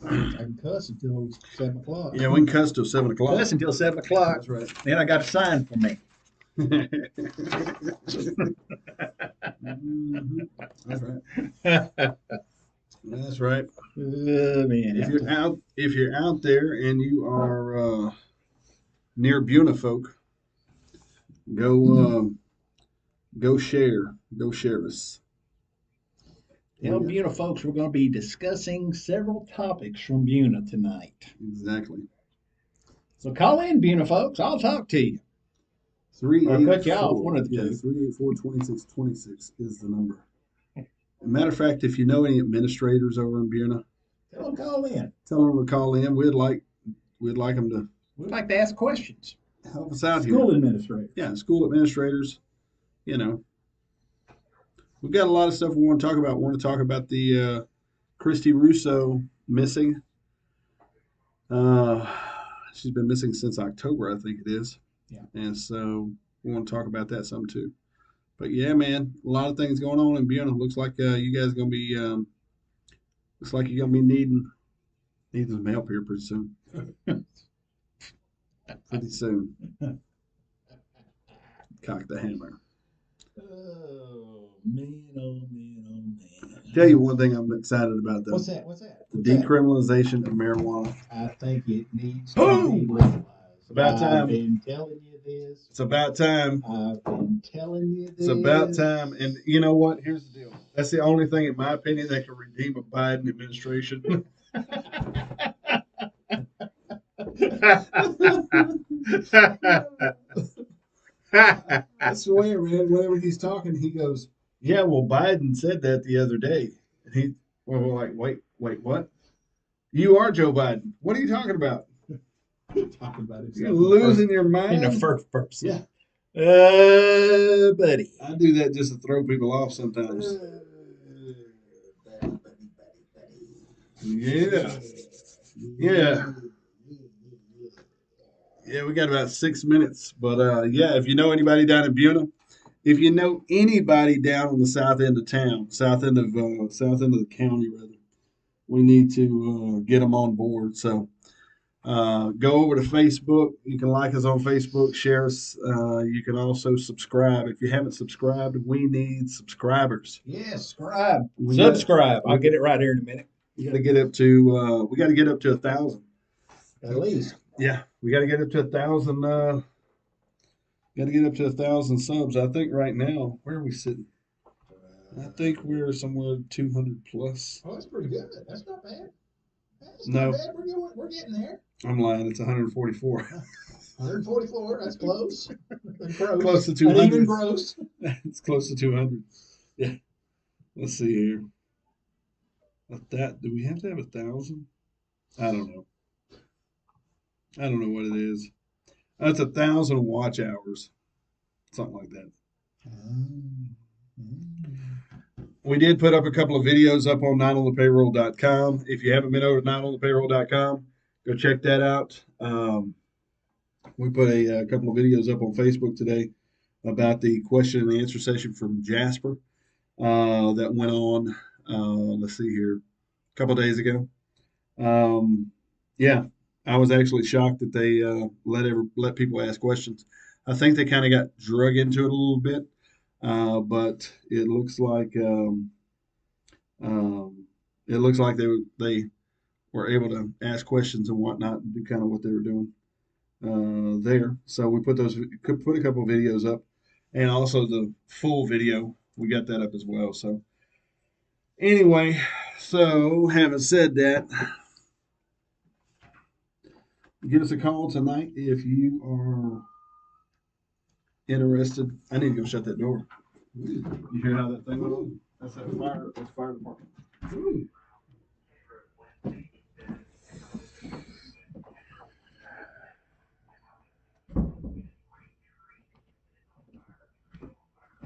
I can cuss until 7 o'clock. Yeah, we can cuss till 7 o'clock. Cuss until 7 o'clock. That's right. Then I got a sign for me. Mhm. That's right. That's right. Man, If you're out there and you are near Buna folk, go go share us. tell BUNA folks we're going to be discussing several topics from BUNA tonight. Exactly. So call in, BUNA folks. I'll talk to you. Or cut you off, one of the two. 384-2626 is the number. Matter of fact, if you know any administrators over in Buna, Tell them call in. tell them to call in. We'd like them to We'd like to ask questions. help us out School here. administrators. Yeah, school administrators. You know, we've got a lot of stuff we want to talk about. We want to talk about the Christy Russo missing. Uh, she's been missing since October, I think it is. Yeah. And so we want to talk about that some too. But yeah, man, a lot of things going on in Buna. Looks like you guys are gonna be looks like you're gonna be needing some help here pretty soon. Pretty soon. Cock the hammer. Oh, man, oh, man, oh, man. Tell you one thing I'm excited about though. What's that? What's that? The decriminalization of marijuana. I think it needs to be legalized. About time. I've been telling you this. It's about time. I've been telling you this. It's about time. And you know what? Here's the deal. That's the only thing, in my opinion, that can redeem a Biden administration. I swear, man, whenever he's talking, he goes, yeah, well, Biden said that the other day. And we're like, wait, what? You are Joe Biden. What are you talking about? Talking about it. You're losing your mind. In the first person. Yeah. Buddy. I do that just to throw people off sometimes. Yeah. Yeah. Yeah, we got about 6 minutes. But yeah, if you know anybody down in Buna, if you know anybody down on the south end of town, south end of the county rather, we need to get them on board. So go over to Facebook. You can like us on Facebook, share us. You can also subscribe. If you haven't subscribed, we need subscribers. Yes, subscribe. I'll get it right here in a minute. We got to get up to 1,000. At least. Yeah, we got to get up to 1,000. Got to get up to 1,000 subs. I think right now, where are we sitting? I think we're somewhere 200 plus. Oh, that's pretty good. That's not bad. That's No. not bad. We're getting there. I'm lying. It's 144. 144. That's close. Close to 200. Even gross. It's close to 200. Yeah. Let's see here. Do we have to have 1,000? I don't know. I don't know what it is. That's 1,000 watch hours. Something like that. We did put up a couple of videos up on notonthepayroll.com. If you haven't been over to notonthepayroll.com, go check that out. We put a couple of videos up on Facebook today about the question and answer session from Jasper that went on, let's see here, a couple of days ago. Yeah, I was actually shocked that they let people ask questions. I think they kind of got drug into it a little bit, but it looks like they were able to ask questions and whatnot and do kind of what they were doing there. So we put a couple of videos up, and also the full video. We got that up as well. So anyway, so having said that, give us a call tonight if you are interested. I need to go shut that door. You hear how that thing went on? That's that fire. That's fire department.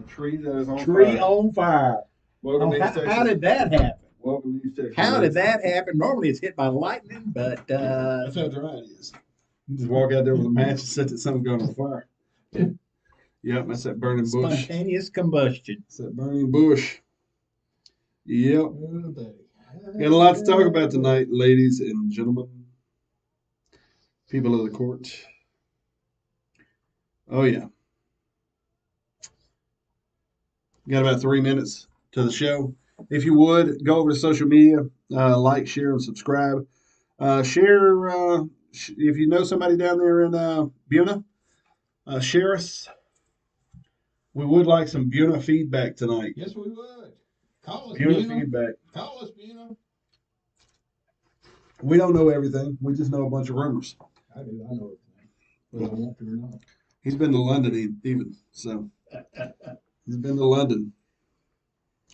Tree that is on Tree fire. on fire. Welcome to East Texas. How did that happen? Welcome to East Texas. How did that happen? Normally it's hit by lightning, but That's how dry it is. You just walk out there with a match and set that something going on fire. Yep, that's that burning bush. Spontaneous combustion. It's that burning bush. Yep. Oh, buddy. Got a lot to talk about tonight, ladies and gentlemen, people of the court. Oh, yeah. Got about 3 minutes to the show. If you would, go over to social media, like, share, and subscribe. Share, if you know somebody down there in BUNA, share us. We would like some BUNA feedback tonight. Yes, we would. Call us, BUNA Buna. feedback. Call us, Buna. We don't know everything. We just know a bunch of rumors. I do. I know everything, whether I want to or not. He's been to London even, so he's been to London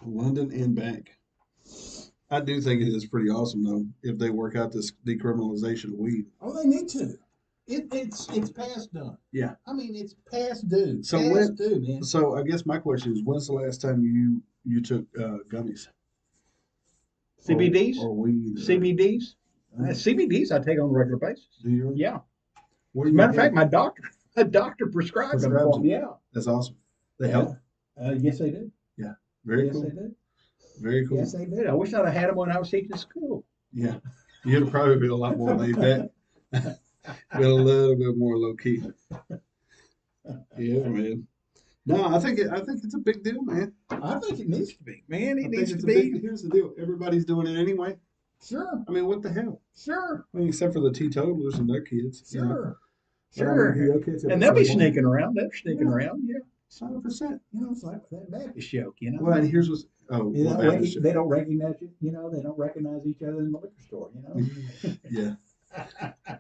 and back. I do think it is pretty awesome though if they work out this decriminalization of weed. Oh, they need to. It's past done. Yeah. I mean, it's past due. So Past due, man. So I guess my question is, when's the last time you took gummies? CBDs? Or weed? CBDs? CBDs I take on a regular basis. Do you? Really? Yeah. Where As do a you matter of get fact, it? my doctor prescribes them Prescribes for me. them. Yeah. That's awesome. They help. Yes, they do. Yeah. Very yes, cool. they do. Very cool. Yes, they did. I wish I'd have had them when I was teaching school. Yeah. You'd have probably been a lot more laid back. Been a little bit more low key. Yeah, man. No, I think it's a big deal, man. I think it needs to be. Man, it I think needs it's to a be. big. Here's the deal. Everybody's doing it anyway. Sure, I mean, what the hell? sure, I mean, except for the teetotalers and their kids. sure, You know? sure. But I mean, your kids have And they'll be some point. sneaking around. They're sneaking Yeah. around. Yeah. 100%. You know, it's like that Baptist joke, you know. Well, and here's what's You know, what Baptist they don't recognize you. You know, they don't recognize each other in the liquor store. You know. Yeah.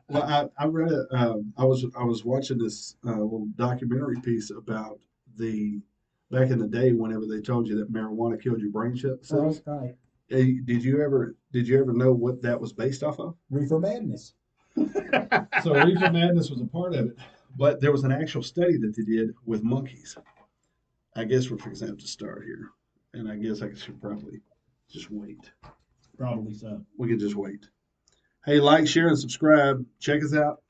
Well, I read it. I was watching this little documentary piece about back in the day whenever they told you that marijuana killed your brain cells. Right. Hey, did you ever know what that was based off of? Reefer madness. So reefer madness was a part of it, but there was an actual study that they did with monkeys. I guess we're fixing to have to start here, and I guess I should probably just wait. Probably so. We can just wait. Hey, like, share, and subscribe. Check us out.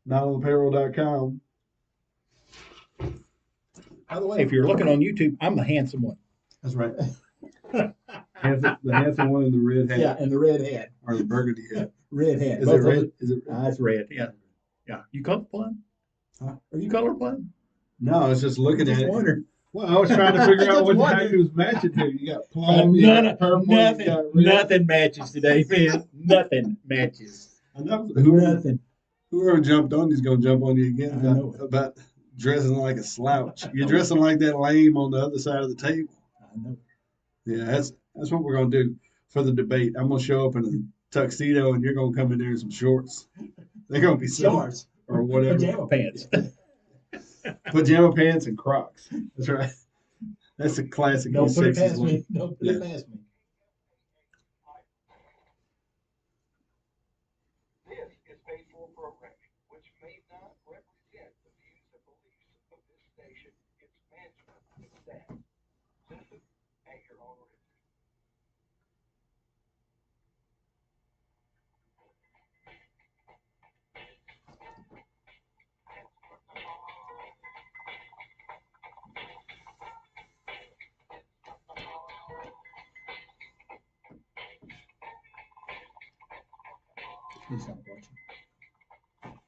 NotOnThePayroll.com. By the way, if you're looking on YouTube, I'm the handsome one. That's right. The handsome one in the red hat. Yeah, and the red hat. Or the burgundy hat. Red hat. Is it red? Is it red? It's red. Yeah. Yeah. You colorblind? Huh? Are you colorblind? No, I was just looking at Just it. wondered. Well, I was trying to figure out Just how wondered. you was matching to. You got plum, you got purple, you got red. Nothing matches today, man. Nothing matches. I know. Nothing. Whoever jumped on you is going to jump on you again I know it. about dressing like a slouch. You're dressing like that lame on the other side of the table. I know. Yeah, that's what we're going to do for the debate. I'm going to show up in a tuxedo, and you're going to come in there in some shorts. They're going to be Shorts. or whatever. Pajama pants. Pajama pants and Crocs. That's right. That's a classic. Don't put it 60s past one. me. Don't put it Yeah. past me. This is paid for programming, which may not represent the views and beliefs of this station, its management, and staff. Listen at your own risk. He's not watching.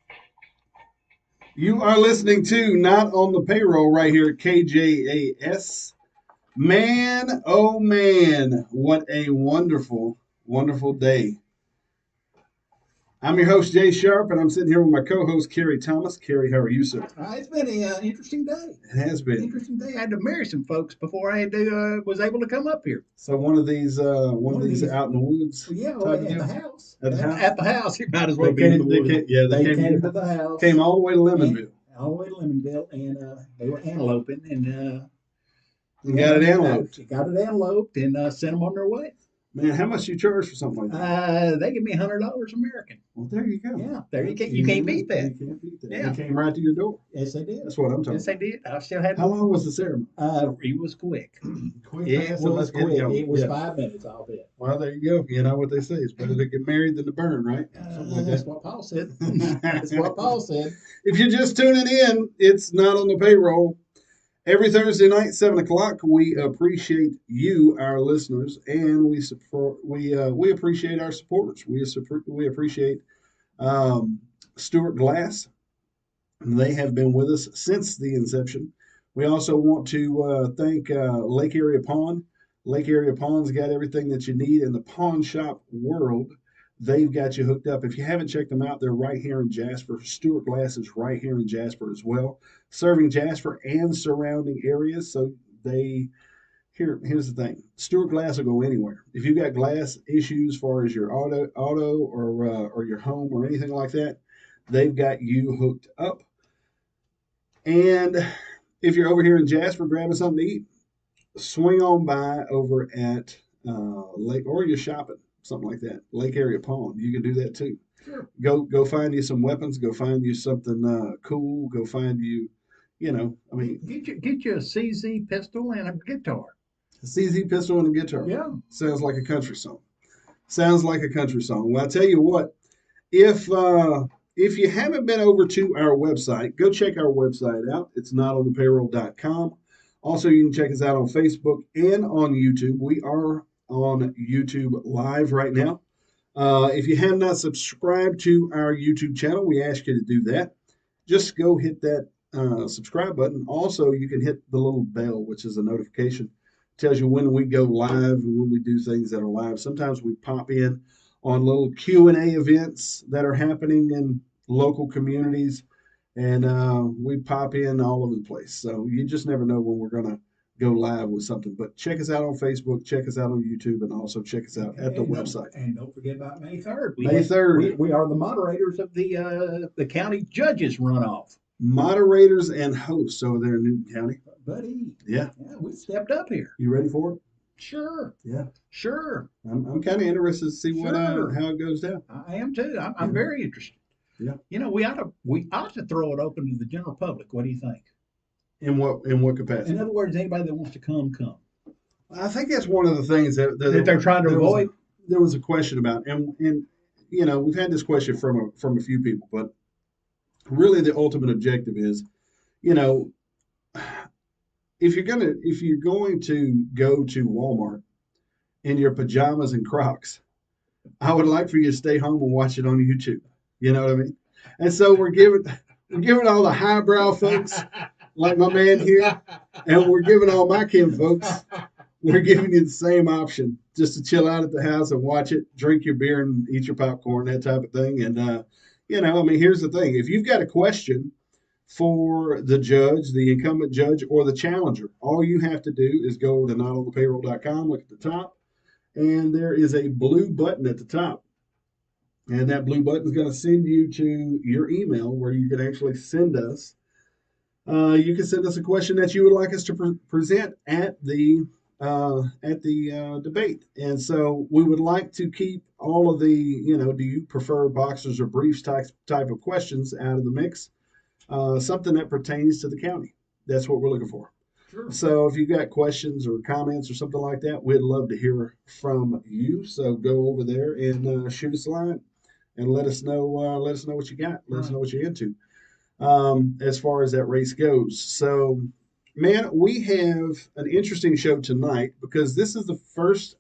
You are listening to Not on the Payroll right here at KJAS. Man, oh man, what a wonderful, wonderful day. I'm your host, Jay Sharp, and I'm sitting here with my co-host, Kerry Thomas. Kerry, how are you, sir? It's been an interesting day. It has been. Interesting day. I had to marry some folks before I had to, was able to come up here. So one of these of these- out in the woods. Well, yeah, type of at deal? the house. At the house? At the house. You might as well They be in the came, they woods. came, yeah, They came came, to the house. came all the way to Lemonville. All the way to Lemonville, and they were anteloping, and And got it anteloped. Got it anteloped, and sent them on their way. Man, how much you charge for something like that? They give me $100 American. Well, there you go. Yeah, there you can't beat that. You can't beat that. Yeah. They came right to your door. Yes, they did. That's what I'm talking Yes, they about. did. I still had. How long was the ceremony? It was quick. Quick, It fast, and was let's get quick. going. It was Yeah. 5 minutes. I'll bet. Well, there you go. You know what they say. It's better to get married than to burn, right? Something like That's that. what Paul said. That's what Paul said. If you're just tuning in, it's Not on the Payroll. Every Thursday night, 7 o'clock, we appreciate you, our listeners, and we appreciate our supporters. We appreciate um, Stuart Glass. They have been with us since the inception. We also want to thank Lake Area Pawn. Lake Area Pawn's got everything that you need in the pawn shop world. They've got you hooked up. If you haven't checked them out, they're right here in Jasper. Stuart Glass is right here in Jasper as well, serving Jasper and surrounding areas. So they here's the thing. Stuart Glass will go anywhere. If you've got glass issues as far as your auto or your home or anything like that, they've got you hooked up. And if you're over here in Jasper grabbing something to eat, swing on by over at Lake, or you're shopping, something like that. Lake Area Pawn. You can do that too. Sure. Go find you some weapons. Go find you something cool. Go find you, I mean, Get you a CZ pistol and a guitar. a CZ pistol and a guitar. Yeah. Sounds like a country song. Sounds like a country song. Well, I tell you what, if you haven't been over to our website, go check our website out. It's notonthepayroll.com. Also, you can check us out on Facebook and on YouTube. We are on YouTube Live right now. If you have not subscribed to our YouTube channel, we ask you to do that. Just go hit that subscribe button. Also, you can hit the little bell, which is a notification. Tells you when we go live and when we do things that are live. Sometimes we pop in on little Q&A events that are happening in local communities, and we pop in all over the place. So you just never know when we're going to go live with something. But check us out on Facebook, check us out on YouTube, and also check us out at the website. And don't forget about May 3rd. May 3rd. We are the moderators of the county judges runoff. Moderators and hosts over there in Newton County. Buddy. Yeah. We stepped up here. You ready for it? Sure. Yeah. Sure. I'm kind of interested to see Sure. how it goes down. I am too. I'm very interested. Yeah. We ought to throw it open to the general public. What do you think? In what capacity? In other words, anybody that wants to come. I think that's one of the things that They're trying to avoid. There was a question about, and we've had this question from a few people, but really the ultimate objective is, if you're going to go to Walmart in your pajamas and Crocs, I would like for you to stay home and watch it on YouTube. You know what I mean? And so we're giving all the highbrow folks like my man here, and we're giving all my kin folks, we're giving you the same option, just to chill out at the house and watch it, drink your beer and eat your popcorn, that type of thing. And here's the thing: if you've got a question for the judge, the incumbent judge, or the challenger, all you have to do is go over to notonthepayroll.com, look at the top, and there is a blue button at the top. And that blue button is going to send you to your email where you can actually send us. You can send us a question that you would like us to present at the debate. And so we would like to keep all of the, do you prefer boxers or briefs type of questions out of the mix. Something that pertains to the county. That's what we're looking for. Sure. So if you've got questions or comments or something like that, we'd love to hear from you. So go over there and shoot us a line and let us know what you got. Let us know what you're into as far as that race goes. So, man, we have an interesting show tonight because this is the first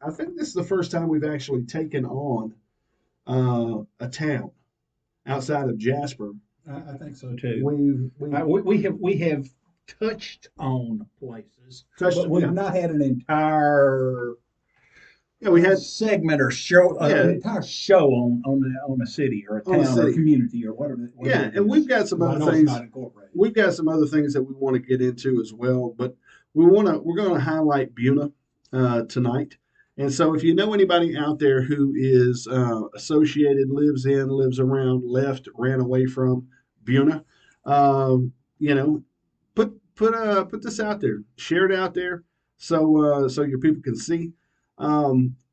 time we've actually taken on a town outside of Jasper. I think so too. We have touched on places, but we've not had an entire we had segment or show, an entire show on a city or a town or a community or whatever. And we've got some other things. We've got some other things that we want to get into as well, but we're going to highlight BUNA tonight. And so if you know anybody out there who is associated, lives around, ran away from BUNA, put this out there, share it out there, so your people can see.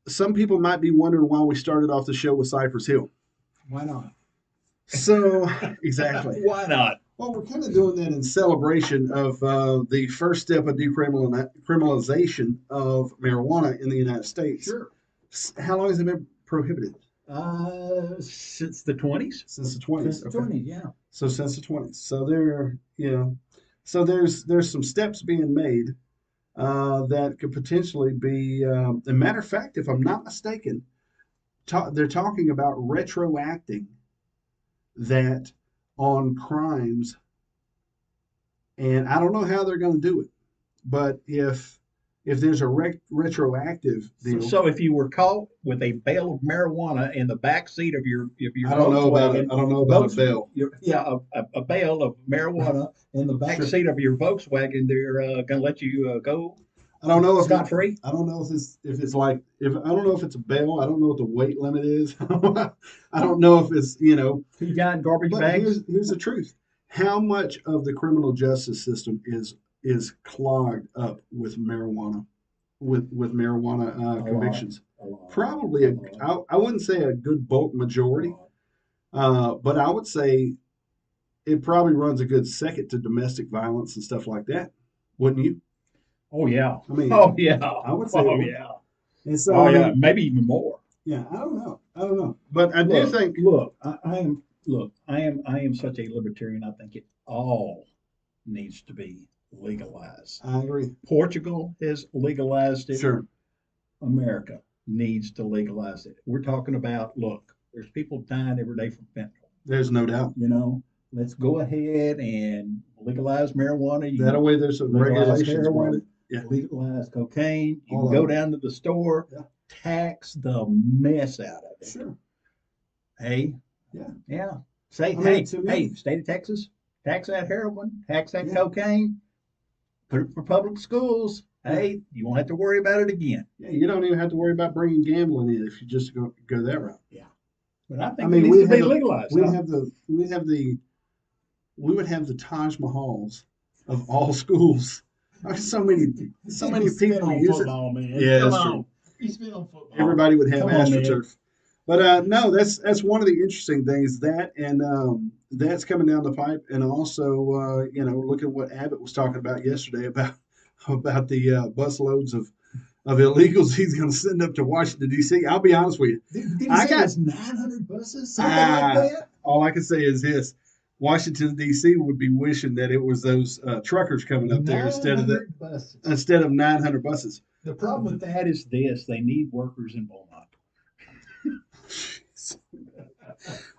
Some people might be wondering why we started off the show with Cypress Hill. Why not? So exactly. Why not? Well, we're kind of doing that in celebration of the first step of decriminalization of marijuana in the United States. Sure. How long has it been prohibited? Since the 20s. Since the 20s. Since the 20s, yeah. So since the 20s. So they're, So there's some steps being made that could potentially be. A matter of fact, if I'm not mistaken, they're talking about retroacting that on crimes, and I don't know how they're going to do it, but if there's a retroactive deal, So if you were caught with a bale of marijuana in the back seat of your I don't know about it. Volkswagen, I don't know about a Volks, bail. yeah, a bale of marijuana in the back Sure. seat of your Volkswagen, they're going to let you go I don't know if scot free. I don't know if it's like if I don't know if it's a bail. I don't know what the weight limit is. I don't know if it's Two giant garbage But bags. here's the truth. How much of the criminal justice system is clogged up with marijuana, with marijuana A lot, convictions? a lot, Probably a lot, I wouldn't say a good bulk a majority, lot. but I would say it probably runs a good second to domestic violence and stuff like that, wouldn't you? Oh yeah. I mean, Oh yeah. I would say it Oh would. yeah. And so Oh I yeah. mean, Maybe even more. yeah, I don't know, but I do think Look, I am such a libertarian. I think it all needs to be legalized. I agree. Portugal has legalized it. Sure, America needs to legalize it. We're talking about, look, there's people dying every day from fentanyl. there's no doubt. You know, let's go ahead and legalize marijuana. You That can way, there's some legalize regulations around it. heroin, Yeah. legalize cocaine. You All can of go it. down to the store, Yeah. tax the mess out of it. Sure. Hey, Yeah. yeah. Say, I mean, hey, to me- hey, state of Texas, tax that heroin, tax that Yeah. cocaine, put it for public schools. Yeah. Hey, you won't have to worry about it again. Yeah, you don't even have to worry about bringing gambling in if you just go that route. But I think I mean, it needs to be legalized. we'd huh? have the we would have the Taj Mahals of all schools. There's so many people use it. Football, man. Yeah, Come that's on. true. You spit on football. Everybody would have Come on, man. AstroTurf. But no, that's one of the interesting things that and that's coming down the pipe, and also look at what Abbott was talking about yesterday about the bus loads of illegals he's going to send up to Washington D.C. I'll be honest with you. Did he I say got- it's 900 buses? Something like that? All I can say is this: Washington D.C. would be wishing that it was those truckers coming up there instead of 900 buses. 900 buses. The problem with that is this: they need workers in Beaumont.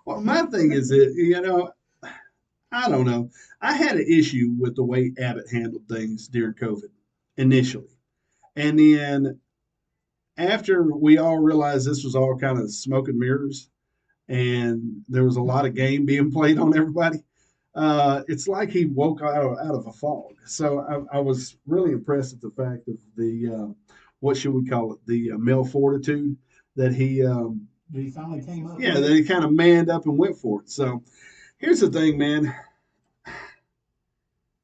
Well, my thing is that I don't know. I had an issue with the way Abbott handled things during COVID initially, and then after we all realized this was all kind of smoke and mirrors, and there was a lot of game being played on everybody. It's like he woke out of a fog. So I was really impressed at the fact of the what should we call it, the male fortitude that he He finally came up. that he kind of manned up and went for it. So here's the thing, man.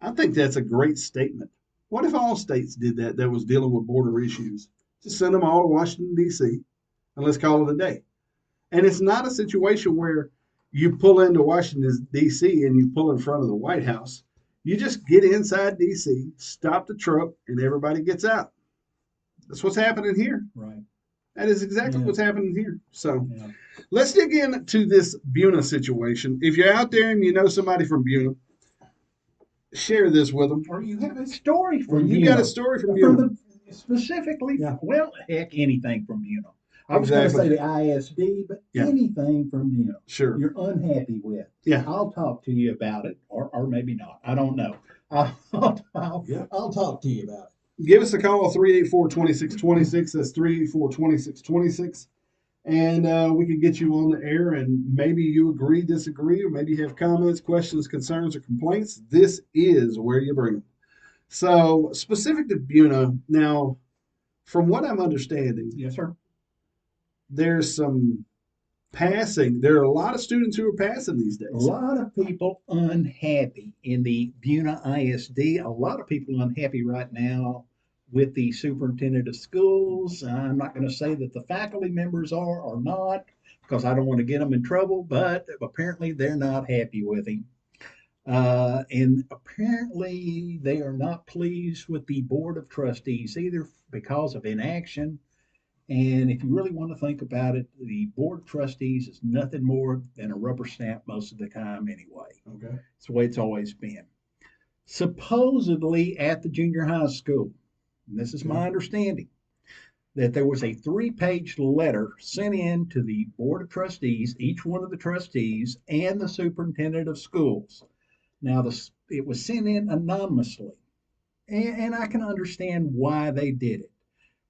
I think that's a great statement. What if all states did that was dealing with border issues? Just send them all to Washington, D.C., and let's call it a day. And it's not a situation where you pull into Washington, D.C., and you pull in front of the White House. You just get inside D.C., stop the truck, and everybody gets out. That's what's happening here. Right. That is exactly Yeah. what's happening here. So Yeah. let's dig into this BUNA situation. If you're out there and you know somebody from BUNA, share this with them. Or you have a story Or from you got a story from BUNA. Specifically, Yeah. well, heck, anything from BUNA. I was going to say Exactly. the ISD, but Yeah. anything from BUNA Sure. you're unhappy with. Yeah. I'll talk to you about it, or maybe not. I don't know. Yeah. I'll talk to you about it. Give us a call, 384-2626. That's 384-2626. And we can get you on the air, and maybe you agree, disagree, or maybe you have comments, questions, concerns, or complaints. This is where you bring them. So, specific to BUNA, now, from what I'm understanding, Yes, sir. there's some passing. There are a lot of students who are passing these days. A lot of people unhappy in the BUNA ISD. A lot of people unhappy right now with the superintendent of schools. I'm not going to say that the faculty members are or not, because I don't want to get them in trouble, but apparently they're not happy with him. And apparently they are not pleased with the board of trustees either because of inaction. And if you really want to think about it, the board of trustees is nothing more than a rubber stamp most of the time anyway. Okay. It's the way it's always been. supposedly at the junior high school. And this is my Okay. understanding that there was a 3-page letter sent in to the board of trustees, each one of the trustees, and the superintendent of schools. Now, it was sent in anonymously, and I can understand why they did it.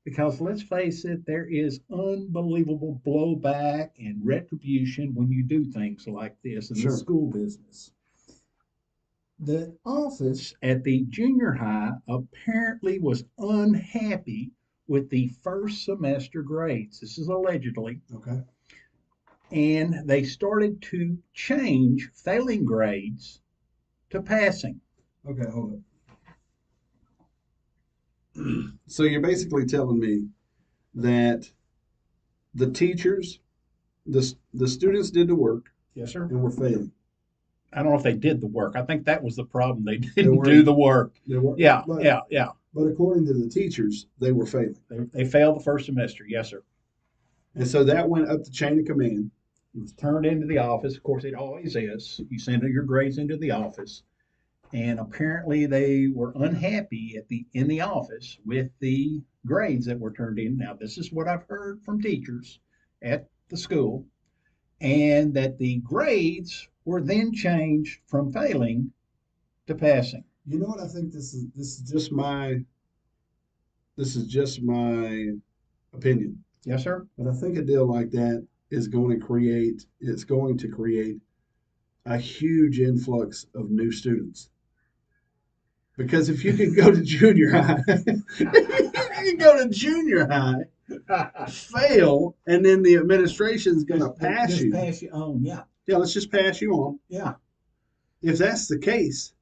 Because let's face it, there is unbelievable blowback and retribution when you do things like this in the Sure. school business. The office at the junior high apparently was unhappy with the first semester grades. This is allegedly. Okay. And they started to change failing grades to passing. Okay, hold up. So you're basically telling me that the teachers, the students did the work Yes, sir. and were failing. I don't know if they did the work. I think that was the problem. They They didn't weren't- do the work. They were, Yeah, but, yeah. But according to the teachers, they were failing. They failed the first semester. Yes, sir. And so that went up the chain of command. It was turned into the office. Of course, it always is. You send your grades into the office. And apparently they were unhappy in the office with the grades that were turned in. Now, this is what I've heard from teachers at the school, and that the grades were then changed from failing to passing. You know what I think this is just my opinion. Yes, sir. But I think a deal like that is going to create a huge influx of new students. Because if you can go to junior high, fail, and then the administration's going to pass Just you. pass you on, yeah, Yeah, let's just pass you on. yeah. If that's the case,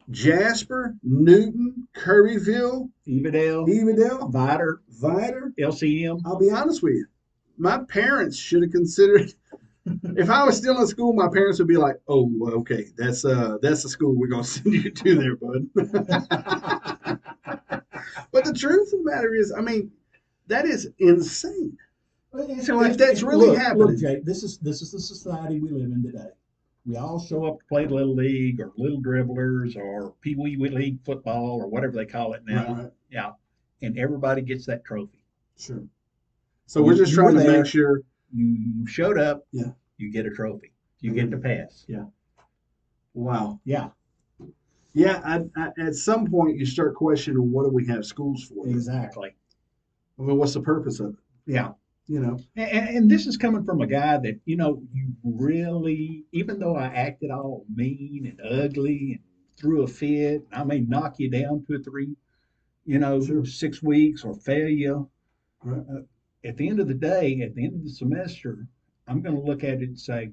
Jasper, Newton, Curryville, Evadale, Vider, Vider, LCM. I'll be honest with you. My parents should have considered. If I was still in school, my parents would be like, "Oh, okay, that's the school we're gonna send you to there, bud." But the truth of the matter is, I mean, that is insane. So if that's really happening, look, Jay, this is the society we live in today. We all show up to play Little League or Little Dribblers or Pee Wee League football or whatever they call it now. Right. Yeah. And everybody gets that trophy. Sure. So we're just You trying were to there. make sure. You showed up. Yeah. You get a trophy. You get to pass. Yeah. Wow. Yeah. Yeah. At some point, you start questioning, what do we have schools for? Exactly. I mean, what's the purpose of it? Yeah. You know. And this is coming from a guy that, you really, even though I acted all mean and ugly and threw a fit, I may knock you down 2 or 3, Sure. 6 weeks or fail you. Right. At the end of the day, at the end of the semester, I'm going to look at it and say,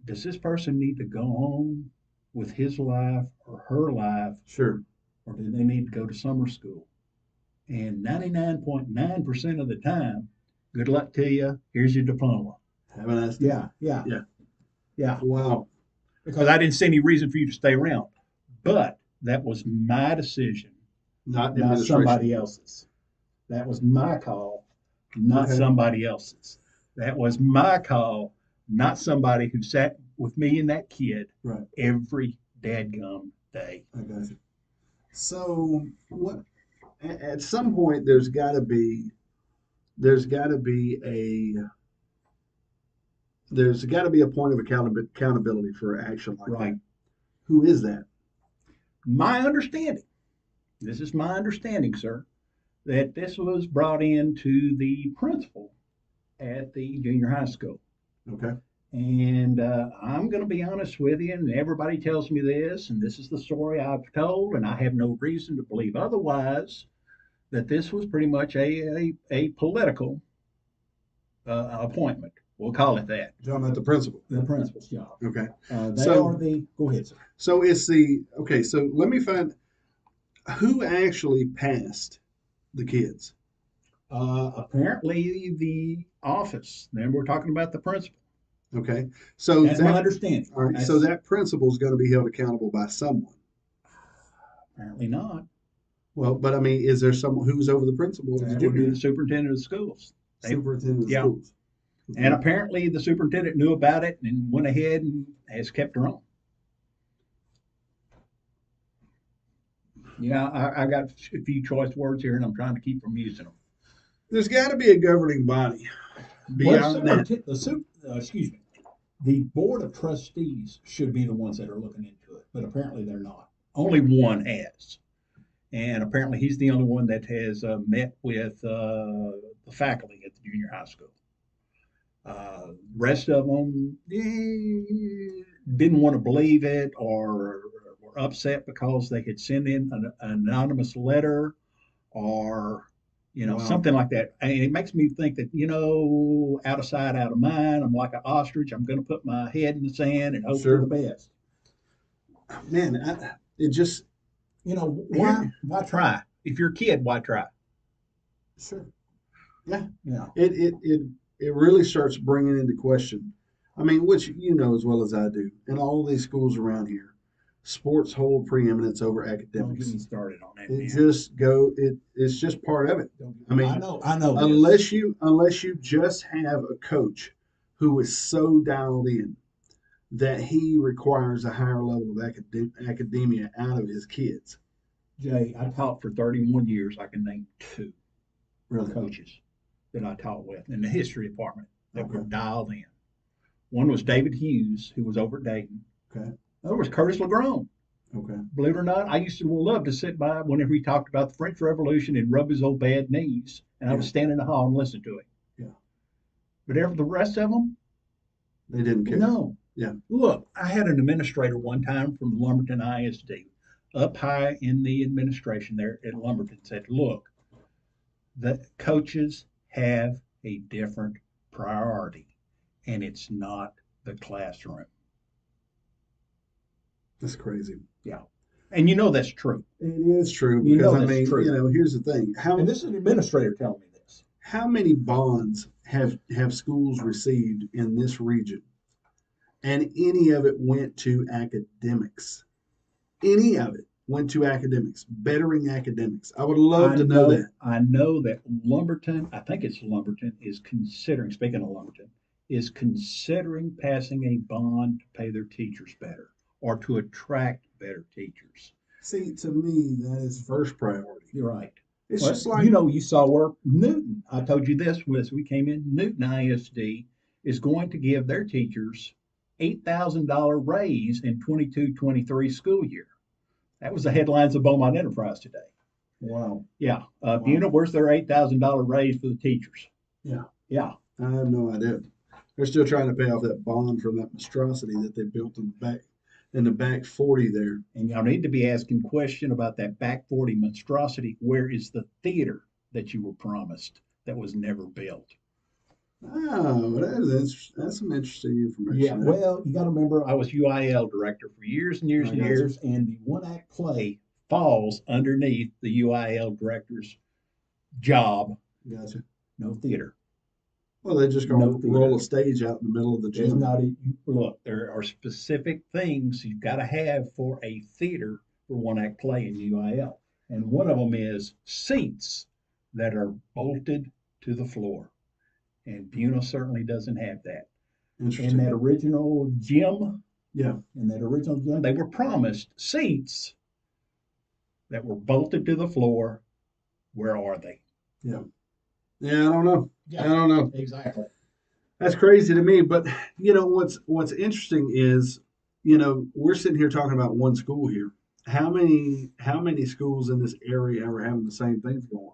does this person need to go on with his life or her life, Sure. or do they need to go to summer school? And 99.9% of the time, good luck to you. Here's your diploma. Have a nice day. Yeah. Yeah. Wow. Because I didn't see any reason for you to stay around. But that was my decision, Not not administration. somebody else's. That was my call, not Okay. somebody else's. That was my call, not somebody who sat with me and that kid Right. every dadgum day. I got you. So what? At some point, there's got to be a point of accountability for action like Right. that. Who is that? My understanding, this is my understanding, sir, that this was brought in to the principal at the junior high school. Okay. And I'm going to be honest with you, and everybody tells me this, and this is the story I've told, and I have no reason to believe otherwise, that this was pretty much a political appointment. We'll call it that. You're talking about the principal. The principal's job. Okay. They So- are the. Go ahead, sir. So so let me find who actually passed the kids. Apparently, the office. Then we're talking about the principal. Okay. So That's my understanding. all right. So that principal is going to be held accountable by someone. Apparently not. Well, but I mean, is there someone who's over the principal? of the That would be junior the superintendent of schools. superintendent of Yeah. schools? And apparently, the superintendent knew about it and went ahead and has kept her on. Yeah, I got a few choice words here, and I'm trying to keep from using them. There's got to be a governing body Well, beyond that. excuse me, the board of trustees should be the ones that are looking into it, but apparently they're not. Only one has, and apparently he's the only one that has met with the faculty at the junior high school. Rest of them didn't want to believe it or were upset because they had sent in an anonymous letter or Wow. something like that. And it makes me think that out of sight, out of mind. I'm like an ostrich. I'm going to put my head in the sand and hope Sure. for the best. Man, it just Why Try. If you're a kid, why try? sure. Yeah, Yeah. it really starts bringing into question. I mean, which you know as well as I do, in all these schools around here, sports hold preeminence over Don't get academics. me started on that, It man. just it's just part of it. I mean, I know this. unless you just have a coach who is so dialed in that he requires a higher level of academia out of his kids. Jay, I taught for 31 years. I can name two Really? coaches that I taught with in the history department that were Okay. dialed in. One was David Hughes, who was over at Dayton. Okay. The other was Curtis LeGrone. Okay. Believe it or not, I used to love to sit by whenever he talked about the French Revolution and rub his old bad knees, and I would Yeah. stand in the hall and listen to him. Yeah. But ever the rest of them, They didn't care. no. Yeah. Look, I had an administrator one time from Lumberton ISD, up high in the administration there at Lumberton, said, "Look, the coaches have a different priority, and it's not the classroom." That's crazy. Yeah. And you know that's true. It is true You because know I that's mean, true. here's the thing: And this is an administrator telling me this. how many bonds have schools received in this region, and any of it went to academics? Any of it went to academics, bettering academics. I would love to know that. I know that Lumberton, I think it's Lumberton, is considering, speaking of Lumberton, is considering passing a bond to pay their teachers better or to attract better teachers. See, to me, that is first priority. You're right. It's Well, just like you saw where Newton, I told you this was we came in, Newton ISD is going to give their teachers $8,000 raise in 22-23 school year. That was the headlines of Beaumont Enterprise today. wow. Yeah. Wow. BUNA, where's their $8,000 raise for the teachers? Yeah. Yeah. I have no idea. They're still trying to pay off that bond from that monstrosity that they built in the back 40 there. And y'all need to be asking question about that back 40 monstrosity. Where is the theater that you were promised that was never built? Oh, that's some interesting information. Yeah, there. well, you got to remember, I was UIL director for years and years I and got years. and the one act play, Falls underneath the UIL director's job. Gotcha. No theater. Well, they just No gonna theater. roll a stage out in the middle of the there's gym. not a, Look, there are specific things you've got to have for a theater for one act play in UIL. And one of them is seats that are bolted to the floor. And BUNA certainly doesn't have that. Interesting. In that original gym, Yeah. they were promised seats that were bolted to the floor. Where are they? Yeah. Yeah, I don't know. Yeah. I don't know. exactly. That's crazy to me. But what's interesting is, we're sitting here talking about one school here. How many schools in this area are having the same things going on?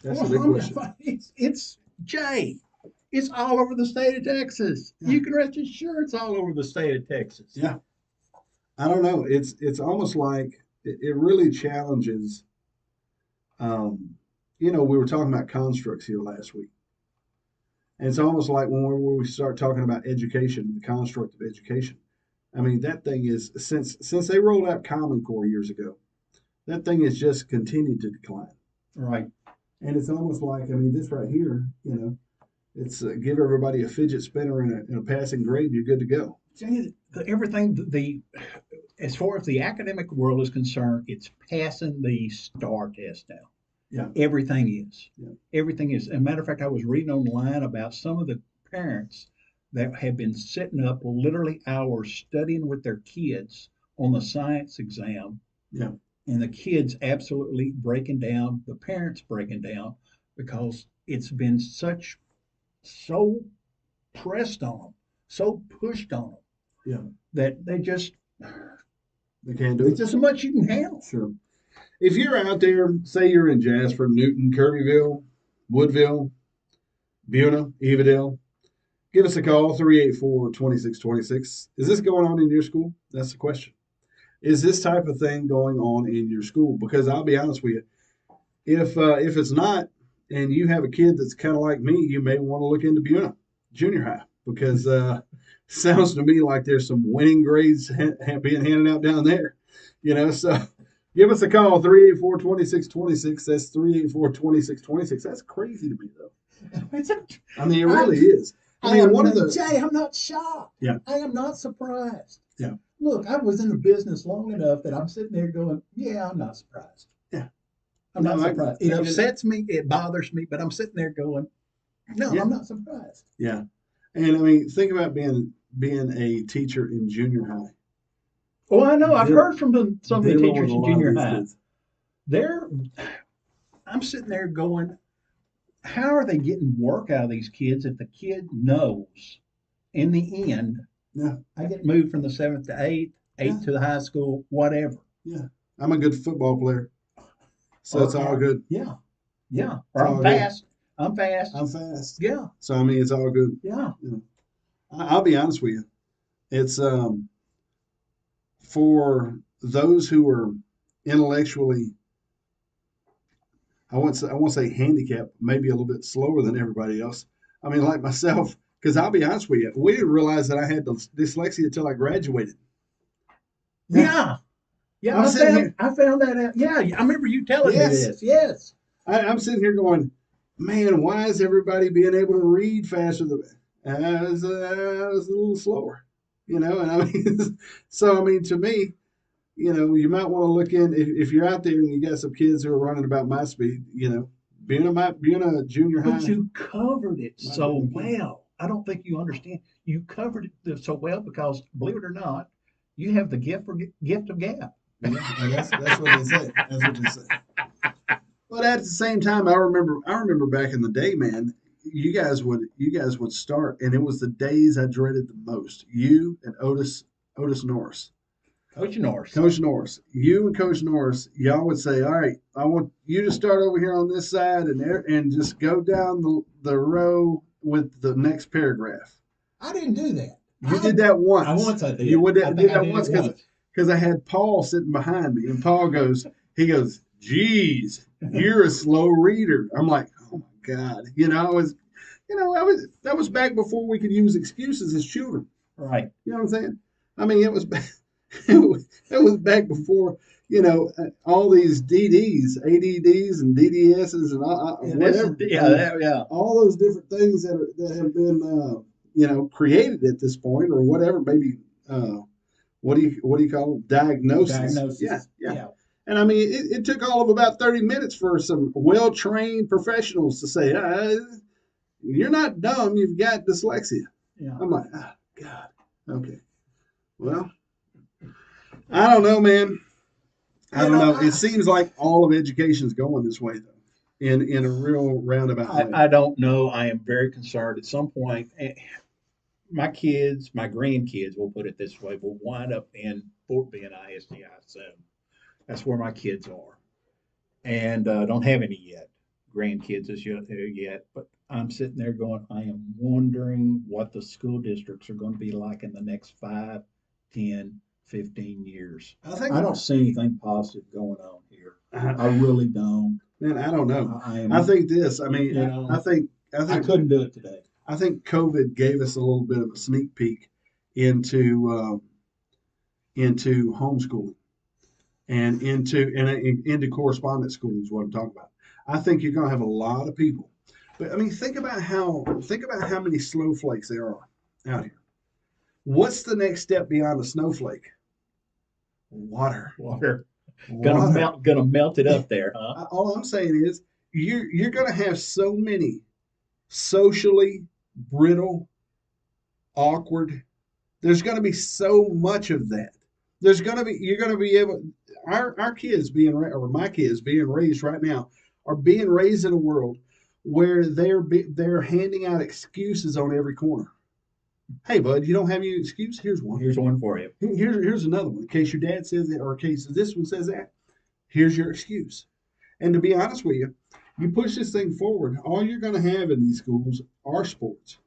That's the big question. It's Jay. It's all over the state of Texas. Yeah. You can rest assured it's all over the state of Texas. Yeah. I don't know. It's almost like it really challenges. We were talking about constructs here last week. And it's almost like when we start talking about education, the construct of education. I mean, that thing is since they rolled out Common Core years ago, that thing has just continued to decline. Right. And it's almost like, I mean, this right here, it's give everybody a fidget spinner and a passing grade, and you're good to go. Jay, as far as the academic world is concerned, it's passing the STAR test now. Yeah. Everything is. Yeah. Everything is. As a matter of fact, I was reading online about some of the parents that have been sitting up literally hours studying with their kids on the science exam. Yeah. and the kids absolutely breaking down, the parents breaking down because it's been so pressed on them, so pushed on them Yeah. that They can't do it's it. just so much you can handle. Sure. If you're out there, say you're in Jasper, Newton, Kirbyville, Woodville, Buna, Evadale, give us a call, 384-2626. Is this going on in your school? That's the question. Is this type of thing going on in your school? Because I'll be honest with you, if it's not, and you have a kid that's kind of like me, you may want to look into Buna Junior High because sounds to me like there's some winning grades being handed out down there. So give us a call, 384-2626. That's 384-2626. That's crazy to me, though. I mean, it really is. I mean, one of the. Jay, I'm not shocked. Yeah. I am not surprised. Yeah. Look, I was in the business long enough that I'm sitting there going, yeah, I'm not surprised. Yeah. I'm not surprised. It upsets me, it bothers me, but I'm sitting there going, no, Yeah. I'm not surprised. Yeah. And I mean, think about being a teacher in junior high. Well, I know I've Deal- heard from some of the dealing teachers with a in lot of junior these high. kids. I'm sitting there going, how are they getting work out of these kids if the kid knows in the end, Yeah. I get moved from the seventh to eighth, eighth Yeah. to the high school, whatever. Yeah. I'm a good football player. So it's all good. Yeah. Yeah. It's Or all I'm good. fast. I'm fast. I'm fast. Yeah. So I mean, it's all good. Yeah. I'll be honest with you. It's for those who are intellectually, I won't say handicapped, maybe a little bit slower than everybody else. I mean, like myself, because I'll be honest with you, we didn't realize that I had dyslexia until I graduated. Yeah. Yeah. I'm sitting here. I found that out. Yeah. I remember you telling me Yes. this. Yes. I'm sitting here going, man, why is everybody being able to read faster than I was a little slower, And I mean, so I mean, to me, you might want to look in if you're out there and you got some kids who are running about my speed, being a junior high. But you covered it Might so be okay. well. I don't think you understand. You covered it so well because, believe it or not, you have the gift of gab. Yeah, that's what they say. That's what they say. But at the same time, I remember back in the day, man. You guys would start, and it was the days I dreaded the most. You and Otis Norris. Coach Norris. Coach Norris, you and Coach Norris, y'all would say, all right, I want you to start over here on this side and just go down the row with the next paragraph. I didn't do that. You did that once. I did. You would I did think I that did once it because I had Paul sitting behind me, and Paul goes, geez, you're a slow reader. I'm like, oh my God. That was back before we could use excuses as children. Right. You know what I'm saying? I mean, it was back before, all these DDs, ADDs and DDSs and whatever. All those different things that have been, created at this point or whatever, maybe, what do you call them? Diagnosis. Yeah. And I mean, it took all of about 30 minutes for some well-trained professionals to say, you're not dumb, you've got dyslexia. Yeah. I'm like, oh, God. Okay. Well, I don't know, man. I don't know. It seems like all of education's going this way, though, in a real roundabout way. I don't know. I am very concerned. At some point, my kids, my grandkids, we'll put it this way, will wind up in Fort Bend ISD I-7. That's where my kids are. And don't have any yet, grandkids as yet. But I'm sitting there going, I am wondering what the school districts are going to be like in the next 5, 10, 15 years. I don't see anything positive going on here. I really don't. Man, I don't know. I think this. I mean, I think I couldn't do it today. I think COVID gave us a little bit of a sneak peek into homeschooling and into correspondence schooling is what I'm talking about. I think you're going to have a lot of people. But I mean, think about how many snowflakes there are out here. What's the next step beyond a snowflake? Water. Gonna melt it up there, huh? All I'm saying is you're gonna have so many socially brittle, awkward. There's gonna be so much of that you're gonna be able. Our kids or my kids being raised right now are being raised in a world where they're handing out excuses on every corner. Hey, bud, you don't have any excuse? Here's one. Here's one for you. Here's another one. In case your dad says that, or in case this one says that, here's your excuse. And to be honest with you, you push this thing forward, all you're going to have in these schools are sports.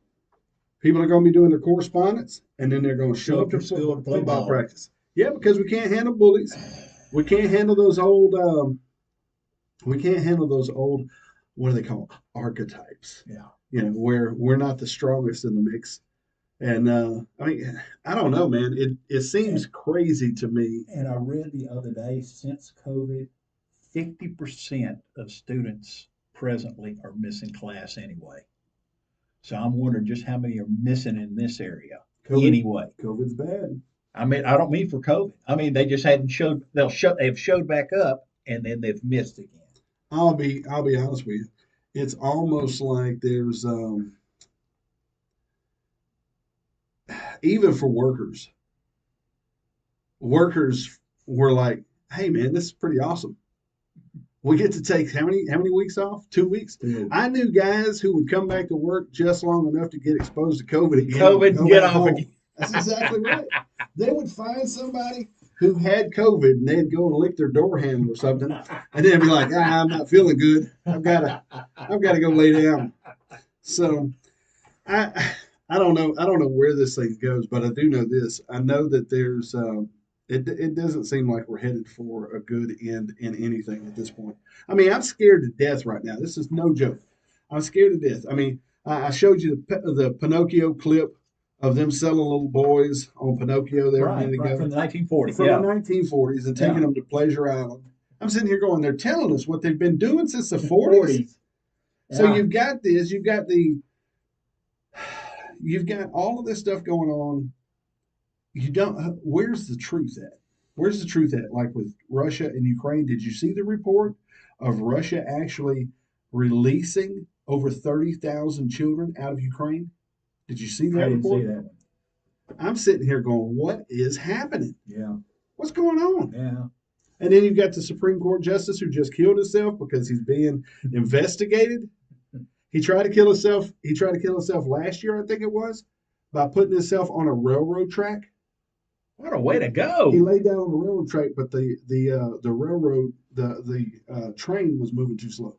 People are going to be doing their correspondence, and then they're going to show up to school to play football ball. practice. Yeah, because we can't handle bullies. We can't handle those old. We can't handle those old. What do they call archetypes? Yeah. You know, where we're not the strongest in the mix. And I mean, I don't know, man. It seems crazy to me. And I read the other day, since COVID, 50% of students presently are missing class anyway. So I'm wondering just how many are missing in this area anyway. COVID's bad. I mean, I don't mean for COVID. I mean, they just hadn't showed. They've showed back up, and then they've missed again. I'll be honest with you. It's almost like there's even for workers. Workers were like, "Hey, man, this is pretty awesome. We get to take how many weeks off? 2 weeks." too. I knew guys who would come back to work just long enough to get exposed to COVID again. COVID and and go get back off home. again. That's exactly right. They would find somebody who had COVID and they'd go and lick their door handle or something, and they'd be like, I'm not feeling good. I've got to go lay down. So I don't know. I don't know where this thing goes, but I do know this. I know that there's it doesn't seem like we're headed for a good end in anything at this point. I mean, I'm scared to death right now. This is no joke. I'm scared to death. I mean, I showed you the Pinocchio clip of them selling little boys on Pinocchio there a Right, minute right ago from the 1940s. from Yeah, the 1940s and taking Yeah. them to Pleasure Island. I'm sitting here going, they're telling us what they've been doing since the 40s. So Yeah. you've got this, you've got all of this stuff going on. You don't, where's the truth at? Where's the truth at? Like with Russia and Ukraine, did you see the report of Russia actually releasing over 30,000 children out of Ukraine? Did you see that I didn't report? see that one. I'm sitting here going, what is happening? Yeah. What's going on? Yeah. And then you've got the Supreme Court justice who just killed himself because he's being investigated. He tried to kill himself. He tried to kill himself last year, I think it was, by putting himself on a railroad track. What a way to He go! laid down on the railroad track, but the railroad the train was moving too slow.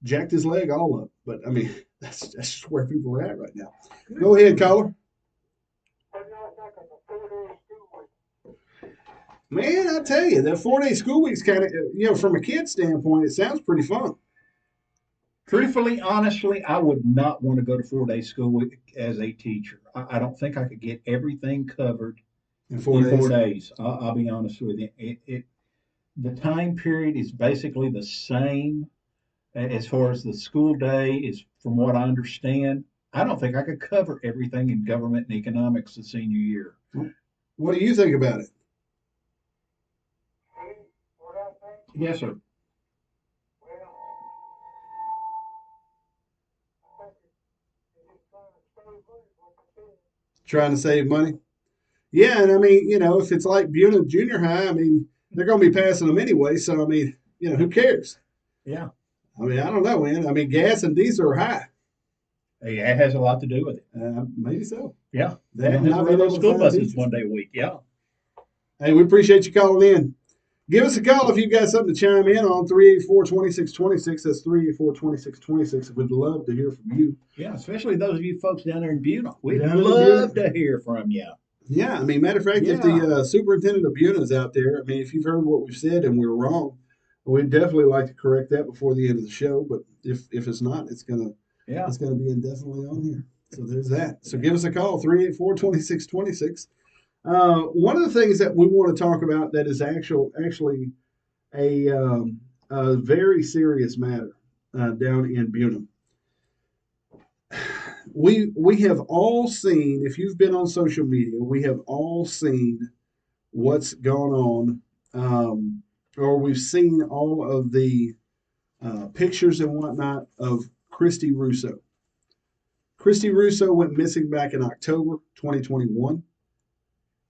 Jacked his leg all up. But I mean, that's just where people are at right now. Go ahead, caller. What y'all think of the 4-day school week? Man, I tell you, that 4-day school week's kind of, from a kid standpoint, it sounds pretty fun. Truthfully, honestly, I would not want to go to 4-day school week as a teacher. I don't think I could get everything covered In in 4 days. 4 days. I'll be honest with you. The time period is basically the same as far as the school day is, from what I understand. I don't think I could cover everything in government and economics the senior year. What do you think about it? See, what I think? Yes, sir. Well, I think it's trying to save money, what they said. Trying to save money? Yeah, and I mean, if it's like BUNA junior high, I mean, they're going to be passing them anyway. So, I mean, who cares? Yeah. I mean, I don't know, man. I mean, gas and diesel are high. Yeah, it has a lot to do with it. Maybe so. Yeah. That They and don't not have to being run able those to school find buses teachers. 1 day a week. Yeah. Hey, we appreciate you calling in. Give us a call if you've got something to chime in on 384-2626. That's 384-2626. We'd love to hear from you. Yeah, especially those of you folks down there in BUNA. We'd Down in love BUNA. to hear from you. Yeah, I mean, matter of fact, if the superintendent of BUNA is out there, I mean, if you've heard what we've said and we're wrong, we'd definitely like to correct that before the end of the show. But if it's not, it's gonna be indefinitely on here. So there's that. So give us a call, 384-2626. One of the things that we want to talk about that is actually a very serious matter down in BUNA. We have all seen, if you've been on social media, we have all seen what's gone on, or we've seen all of the pictures and whatnot of Christy Russo. Christy Russo went missing back in October 2021,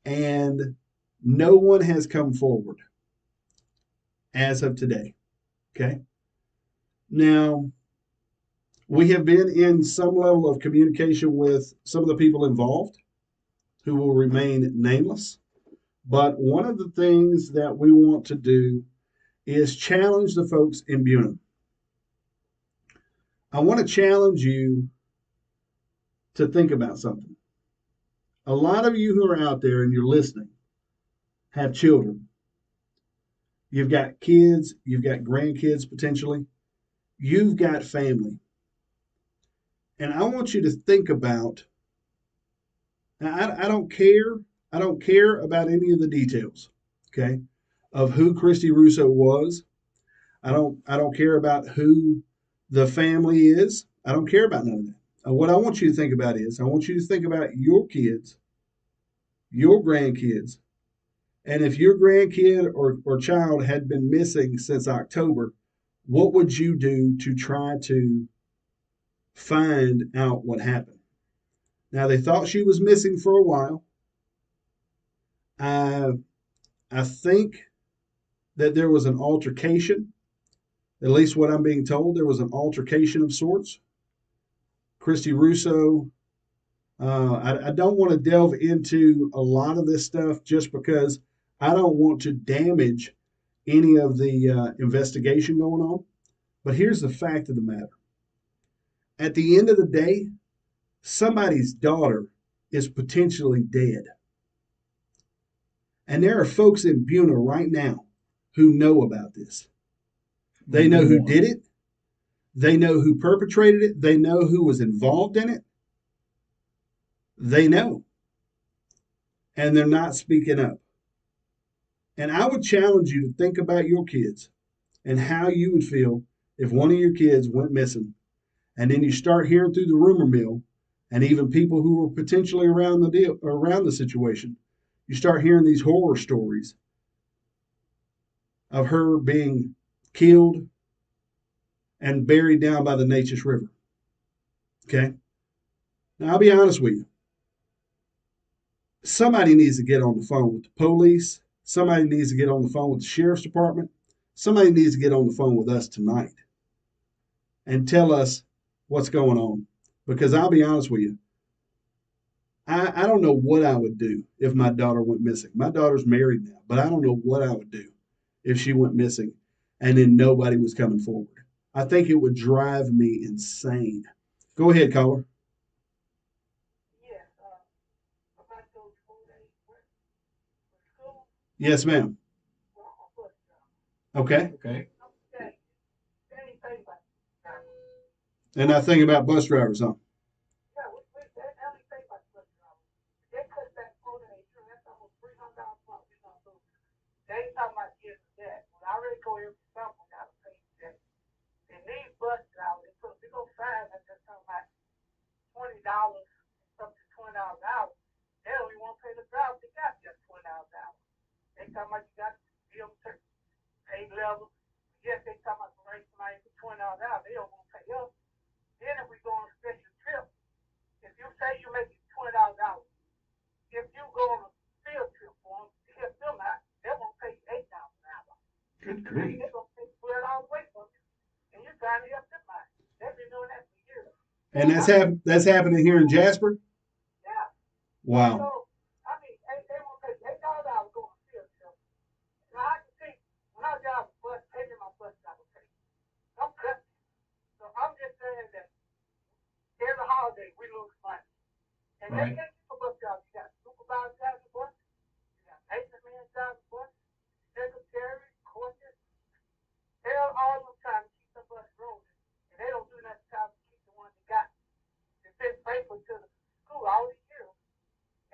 and No one has come forward as of today. Okay. Now, we have been in some level of communication with some of the people involved who will remain nameless. But one of the things that we want to do is challenge the folks in BUNA. I want to challenge you to think about something. A lot of you who are out there and you're listening have children. You've got kids, you've got grandkids potentially, you've got family. And I want you to think about, I don't care. I don't care about any of the details, okay, of who Christy Russo was. I don't care about who the family is. I don't care about none of that. What I want you to think about is I want you to think about your kids, your grandkids, and if your grandkid or child had been missing since October, what would you do to try to find out what happened? Now, they thought she was missing for a while. I, I think that there was an altercation, at least what I'm being told. There was an altercation of sorts. Christy Russo, I don't want to delve into a lot of this stuff just because I don't want to damage any of the investigation going on. But here's the fact of the matter. At the end of the day, somebody's daughter is potentially dead. And there are folks in BUNA right now who know about this. They know who did it. They know who perpetrated it. They know who was involved in it. They know. And they're not speaking up. And I would challenge you to think about your kids and how you would feel if one of your kids went missing. And then you start hearing through the rumor mill, and even people who were potentially around the situation, you start hearing these horror stories of her being killed and buried down by the Neches River. Okay? Now, I'll be honest with you. Somebody needs to get on the phone with the police. Somebody needs to get on the phone with the sheriff's department. Somebody needs to get on the phone with us tonight and tell us what's going on. Because I'll be honest with you, I don't know what I would do if my daughter went missing. My daughter's married now, but I don't know what I would do if she went missing and then nobody was coming forward. I think it would drive me insane. Go ahead, caller. Yes, about those 4 days for school, Yes, ma'am. well, I'm a bus driver. Okay. Okay. I'm saying, anything about that. And I think about bus drivers, huh? Yeah, that only thing about bus drivers. They cut that 4 days, that's almost $300 a month we gonna lose. They ain't talking about this and that. When I already go every summer, I gotta pay that. And these bus drivers, they put a big old sign that they're talking about $20, up to $20 an hour. They don't even want to pay the driver. They got just $20 an hour. They talking about you got to be on certain pay level. Yes, they talking about the rate somebody for $20 an hour. They don't want to pay us. Then if we go on a special trip, if you say you make it $20 an hour, if you go on a field trip for them to help them out, they won't pay you $8 an hour. Good grief. They're gonna pay $12 away from you, and you're trying to help them out. They've been doing that for years. And that's happening here in Jasper? Yeah. Wow. So I mean, they won't pay $8 an hour going to field trip. Now I can see when I drive a bus, maybe my bus driver pay. I'm cutting. So I'm just saying that every holiday we lose money. And they Right. can't keep a bus driver. You got supervisor driving the bus, you got maintenance man driving the bus, secretary, coaches. They're all them trying to keep the bus rolling. And they don't do nothing to try to keep the ones they got. They've been faithful to the school all these years.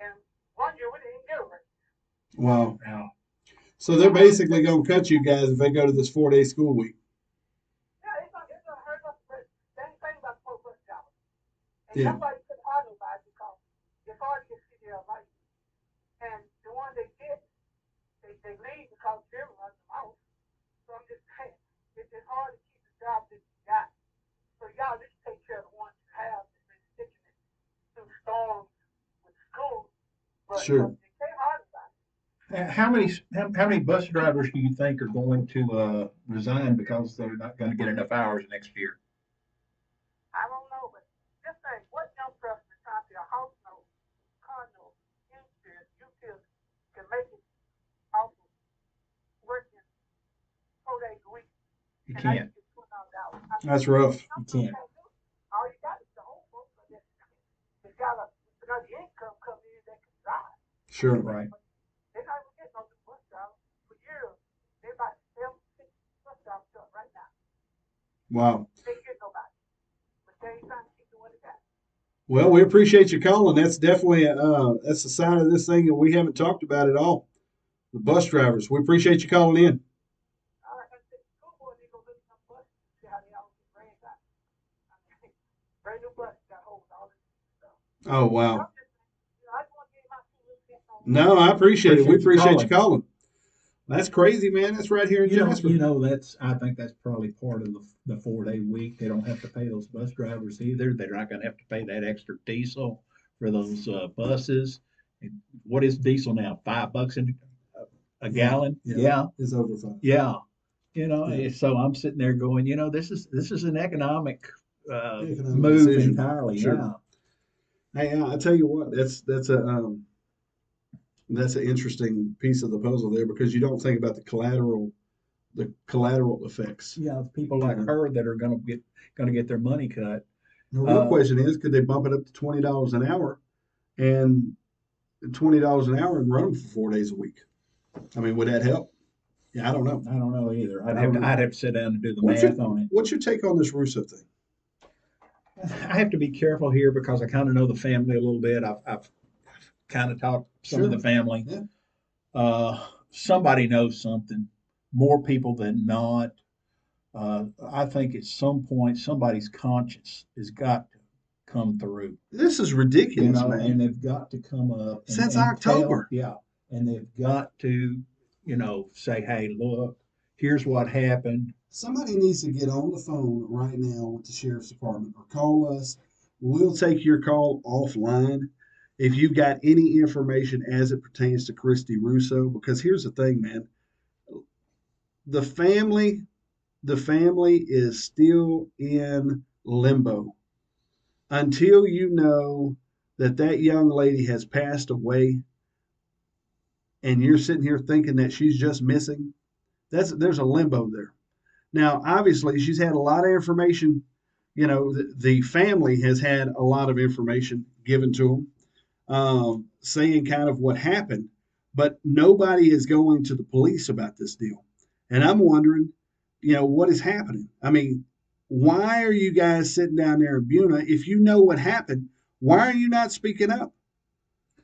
And one year we didn't get a raise. Wow. Now, So they're basically going to cut you guys if they go to this 4-day school week. Yeah, it's gonna hurt us, but they ain't saying about the bus drivers. And Yeah. nobody could argue about it because it's hard to get CDL license. And the ones they get, they leave because Jim runs them out. So I'm just saying, it's hard to keep the jobs that you got. So y'all just take care of the ones you have that's been sticking it through storms with school. But Sure. they can't argue about it. How many bus drivers do you think are going to resign because they're not going to get enough hours next year? I don't know, but just say, what young person is trying to get a house note, car note, insurance, utilities, can make it off of working 4 days a week, You and I can't. can get $200. I mean, That's rough. You some folks can't. can't do it. All you got is the old folks, but they got another income coming in that can drive. Sure. Right. They're not even getting no new bus drivers. For years, they about 7, 6 bus drivers up right now. Wow. They get nobody. But they ain't trying to keep doing it that. Well, we appreciate you calling. That's definitely that's a sign of this thing that we haven't talked about at all. The bus drivers. We appreciate you calling in. All right, I said, school board need to go look at some buses, see how they all get ran out. I mean, brand new buses got hold of all this stuff. Oh But wow. I'm just, I just want to get my 2 little cents on it. No, I appreciate it. We Appreciate you appreciate you calling. That's crazy, man. That's right here in Jasper. I think that's probably part of the 4 day week. They don't have to pay those bus drivers either. They're not going to have to pay that extra diesel for those buses. And what is diesel now? $5 a Yeah, gallon? yeah. Yeah, It's over fun. yeah. Yeah. So I'm sitting there going, this is an economic Economic move decision. entirely. Sure. Yeah, Hey, I tell you what, that's an interesting piece of the puzzle there because you don't think about the collateral effects. yeah. People like her that are going to get their money cut. The real Uh, question is, could they bump it up to $20 an hour and $20 an hour and run them for 4 days a week? I mean, would that help? Yeah, I don't know. I don't know either. I don't know. I'd have to sit down and do the What's your math on it. What's your take on this Russo thing? I have to be careful here because I kind of know the family a little bit. I've kind of talked to some of the Sure. family. Yeah. Somebody knows something. More people than not. I think at some point somebody's conscience has got to come through, This is ridiculous, and man. they've got to come up Since and tell, October. yeah, and they've got to, say, hey, look, here's what happened. Somebody needs to get on the phone right now with the sheriff's department or call us. We'll take your call offline if you've got any information as it pertains to Christy Russo. Because here's the thing, man. The family, the family is still in limbo until you know that that young lady has passed away and you're sitting here thinking that she's just missing. There's a limbo there. Now, obviously, she's had a lot of information. The family has had a lot of information given to them, saying kind of what happened, but nobody is going to the police about this deal. And I'm wondering, what is happening? I mean, why are you guys sitting down there in Buna? If you know what happened, why are you not speaking up?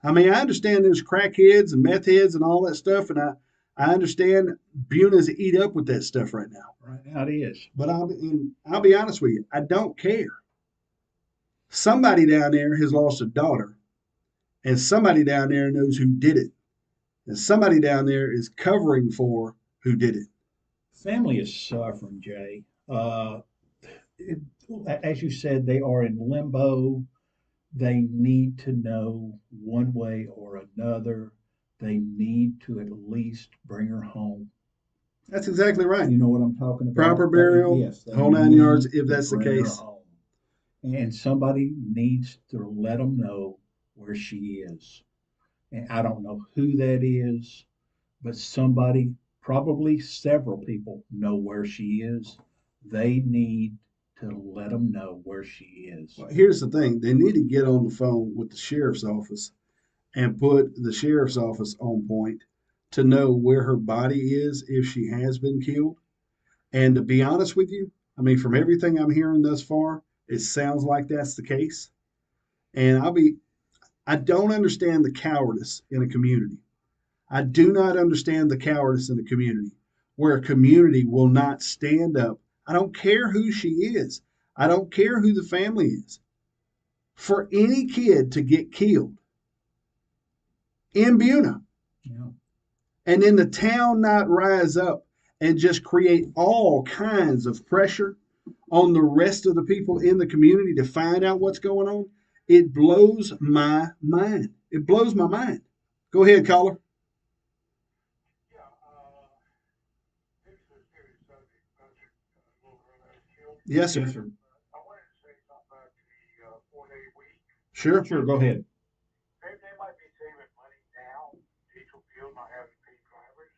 I mean, I understand there's crackheads and meth heads and all that stuff, and I understand Buna's eat up with that stuff right now. Right now it is. But I'll be honest with you, I don't care. Somebody down there has lost a daughter, and somebody down there knows who did it, and somebody down there is covering for who did it. Family is suffering, Jay. It, as you said, they are in limbo. They need to know one way or another. They need to at least bring her home. That's exactly right. You know what I'm talking about? Proper burial, Yes, they whole 9 yards, need if to that's the bring her case. home. And somebody needs to let them know where she is. And I don't know who that is, but somebody, probably several people, know where she is. They need to let them know where she is. Well, here's the thing: they need to get on the phone with the sheriff's office and put the sheriff's office on point to know where her body is if she has been killed. And to be honest with you, I mean, from everything I'm hearing thus far, it sounds like that's the case. And I don't understand the cowardice in a community. I do not understand the cowardice in a community where a community will not stand up. I don't care who she is. I don't care who the family is. For any kid to get killed in Buna Yeah. and then the town not rise up and just create all kinds of pressure on the rest of the people in the community to find out what's going on, it blows my mind. It blows my mind. Go ahead, caller. Yes, sir. Yes, sir. I wanted to say something about the 4-day week. Sure. Sure, go ahead. They might be saving money now, diesel fuel, not having to pay drivers,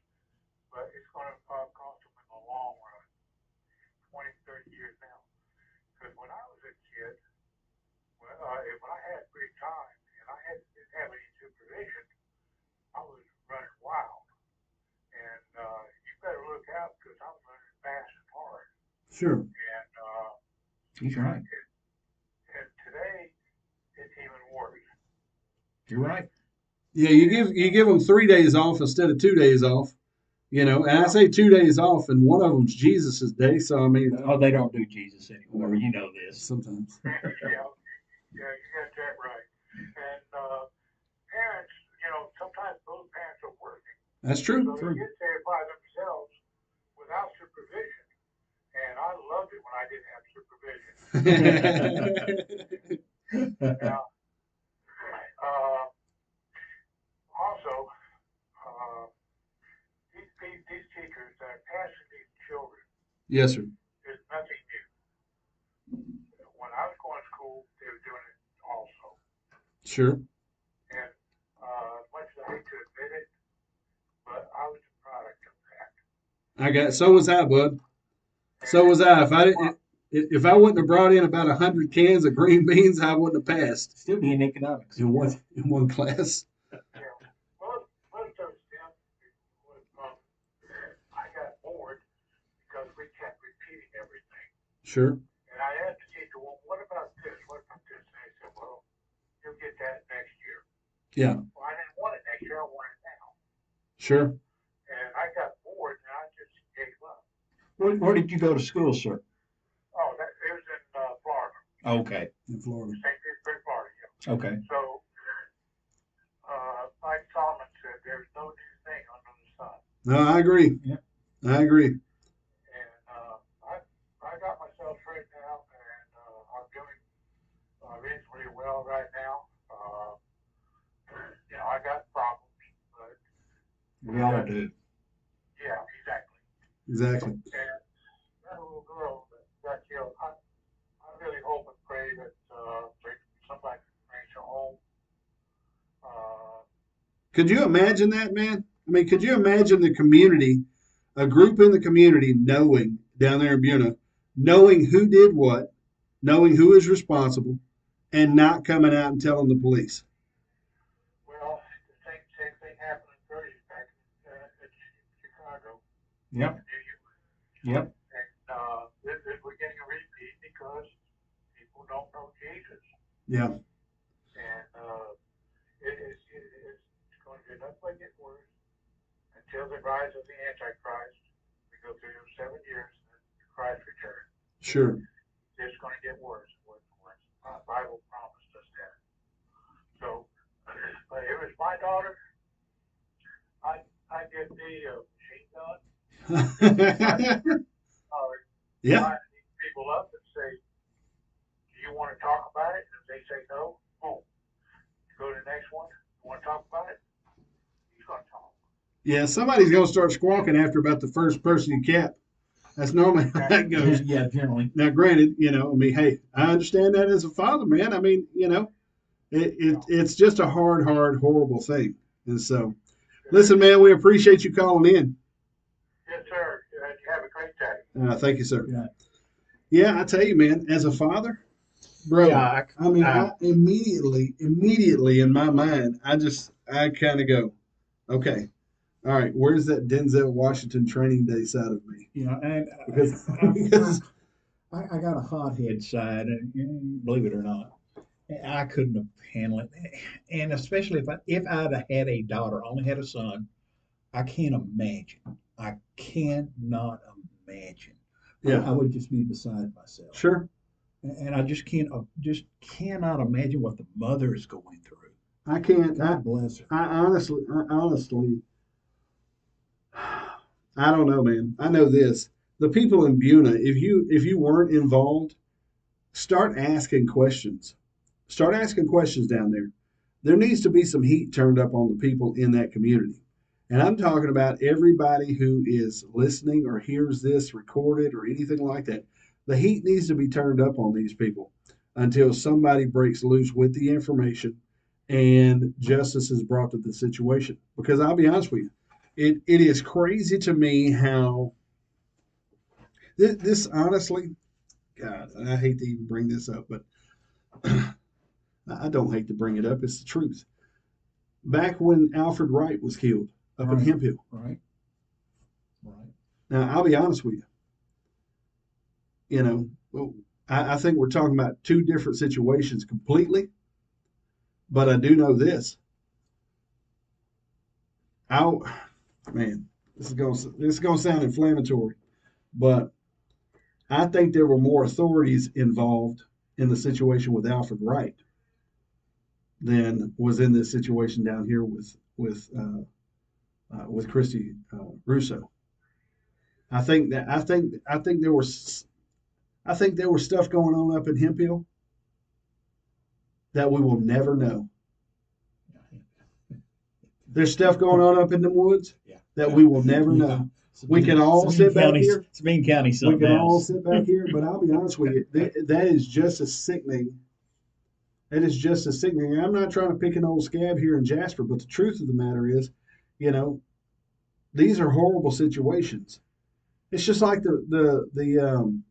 but it's going to cost them in the long run, 20, 30 years now. Because when I was a kid, when I had free time and didn't have any supervision, I was running wild. And you better look out because I'm running fast and hard. Sure. And He's right. and today it's even worse. You're right. Yeah, you give them 3 days off instead of 2 days off. You know, and I say 2 days off, and one of them's Jesus's day. So I mean, Oh, they don't do Jesus anymore. You know this. sometimes. Yeah, yeah, you got that right. And parents, sometimes both parents are working, That's true. so the kids stay by themselves without supervision. And I loved it when I didn't have supervision. Now, also, uh, these teachers that are passing these children Yes, sir. is nothing new. When I was going to school, they were doing it also. Sure. And as much as I hate to admit it, but I was the product of that. I got. So was I, bud. So was I. If I wouldn't have brought in about 100 cans of green beans, I wouldn't have passed Still be in economics. in one class. Yeah. Most of them was I got bored because we kept repeating everything. Sure. And I asked the teacher, well, what about this? What about this? And they said, well, you'll get that next year. Yeah. Well, I didn't want it next year. I want it now. Sure. And I got bored and I just gave up. Where did you go to school, sir? Oh, it was in Florida, Okay. In Florida. St. Petersburg, Florida. Yeah. Okay. So, like Solomon said, there's no new thing under the sun. No, I agree. Yeah. I agree. And I got myself straightened out, and I'm doing reasonably well right now. I got problems, but We all do. yeah, exactly. Exactly. And that little girl that got killed, I really hope and pray that somebody brings her home. Uh, Could you imagine that, man? I mean, could you imagine the community, a group in the community knowing down there in Buna, knowing who did what, knowing who is responsible, and not coming out and telling the police? well, the same thing happened in 30s back in Chicago. Yep. Yep. And we're getting a repeat because people don't know Jesus. Yeah. And it's going to get nothing but get worse until the rise of the Antichrist. We go through 7 years and then Christ return. Sure. It's going to get worse and worse and worse. The Bible promised us that. So, but if it's my daughter, I get the machine gun. Yeah. Line these people up and say, "Do you want to talk about it?" And if they say no, boom. You go to the next one. You want to talk about it? He's going to talk. Yeah. Somebody's going to start squawking after about the first person you cap. That's normally how that goes. Yeah, generally. Now, granted, I mean, hey, I understand that as a father, man. I mean, it's just a hard, horrible thing. And so, listen, man, we appreciate you calling in. Yes, sir. You have a great day. Thank you, sir. Yeah. Yeah, I tell you, man, as a father, bro, Yeah, I mean, I immediately in my mind, I kind of go, okay, all right, where's that Denzel Washington training day side of me? And Because I got a hothead side, and believe it or not, I couldn't have handled it. And especially if I'd have had a daughter, only had a son, I can't imagine. I cannot imagine. Yeah. I would just be beside myself. Sure, And I just cannot imagine what the mother is going through. I can't. God bless her. I honestly, I don't know, man. I know this. The people in Buna, if you weren't involved, start asking questions. Start asking questions down there. There needs to be some heat turned up on the people in that community. And I'm talking about everybody who is listening or hears this recorded or anything like that. The heat needs to be turned up on these people until somebody breaks loose with the information and justice is brought to the situation. Because I'll be honest with you, it is crazy to me how this honestly, God, I hate to even bring this up, but I don't hate to bring it up. It's the truth. Back when Alfred Wright was killed up in Right. Hemp Hill. Right. Right. Now, I'll be honest with you. You know, well, I think we're talking about two different situations completely. But I do know this. I Man, this is gonna sound inflammatory, but I think there were more authorities involved in the situation with Alfred Wright than was in this situation down here with Christy Russo. I think there was stuff going on up in Hemp Hill that we will never know. There's stuff going on up in the woods Yeah. that we will never know. We can all sit back here. Sabine County, We something can all else. sit back here, but I'll be honest with you, that is just as sickening. That is just as sickening. I'm not trying to pick an old scab here in Jasper, but the truth of the matter is, you know, these are horrible situations. It's just like the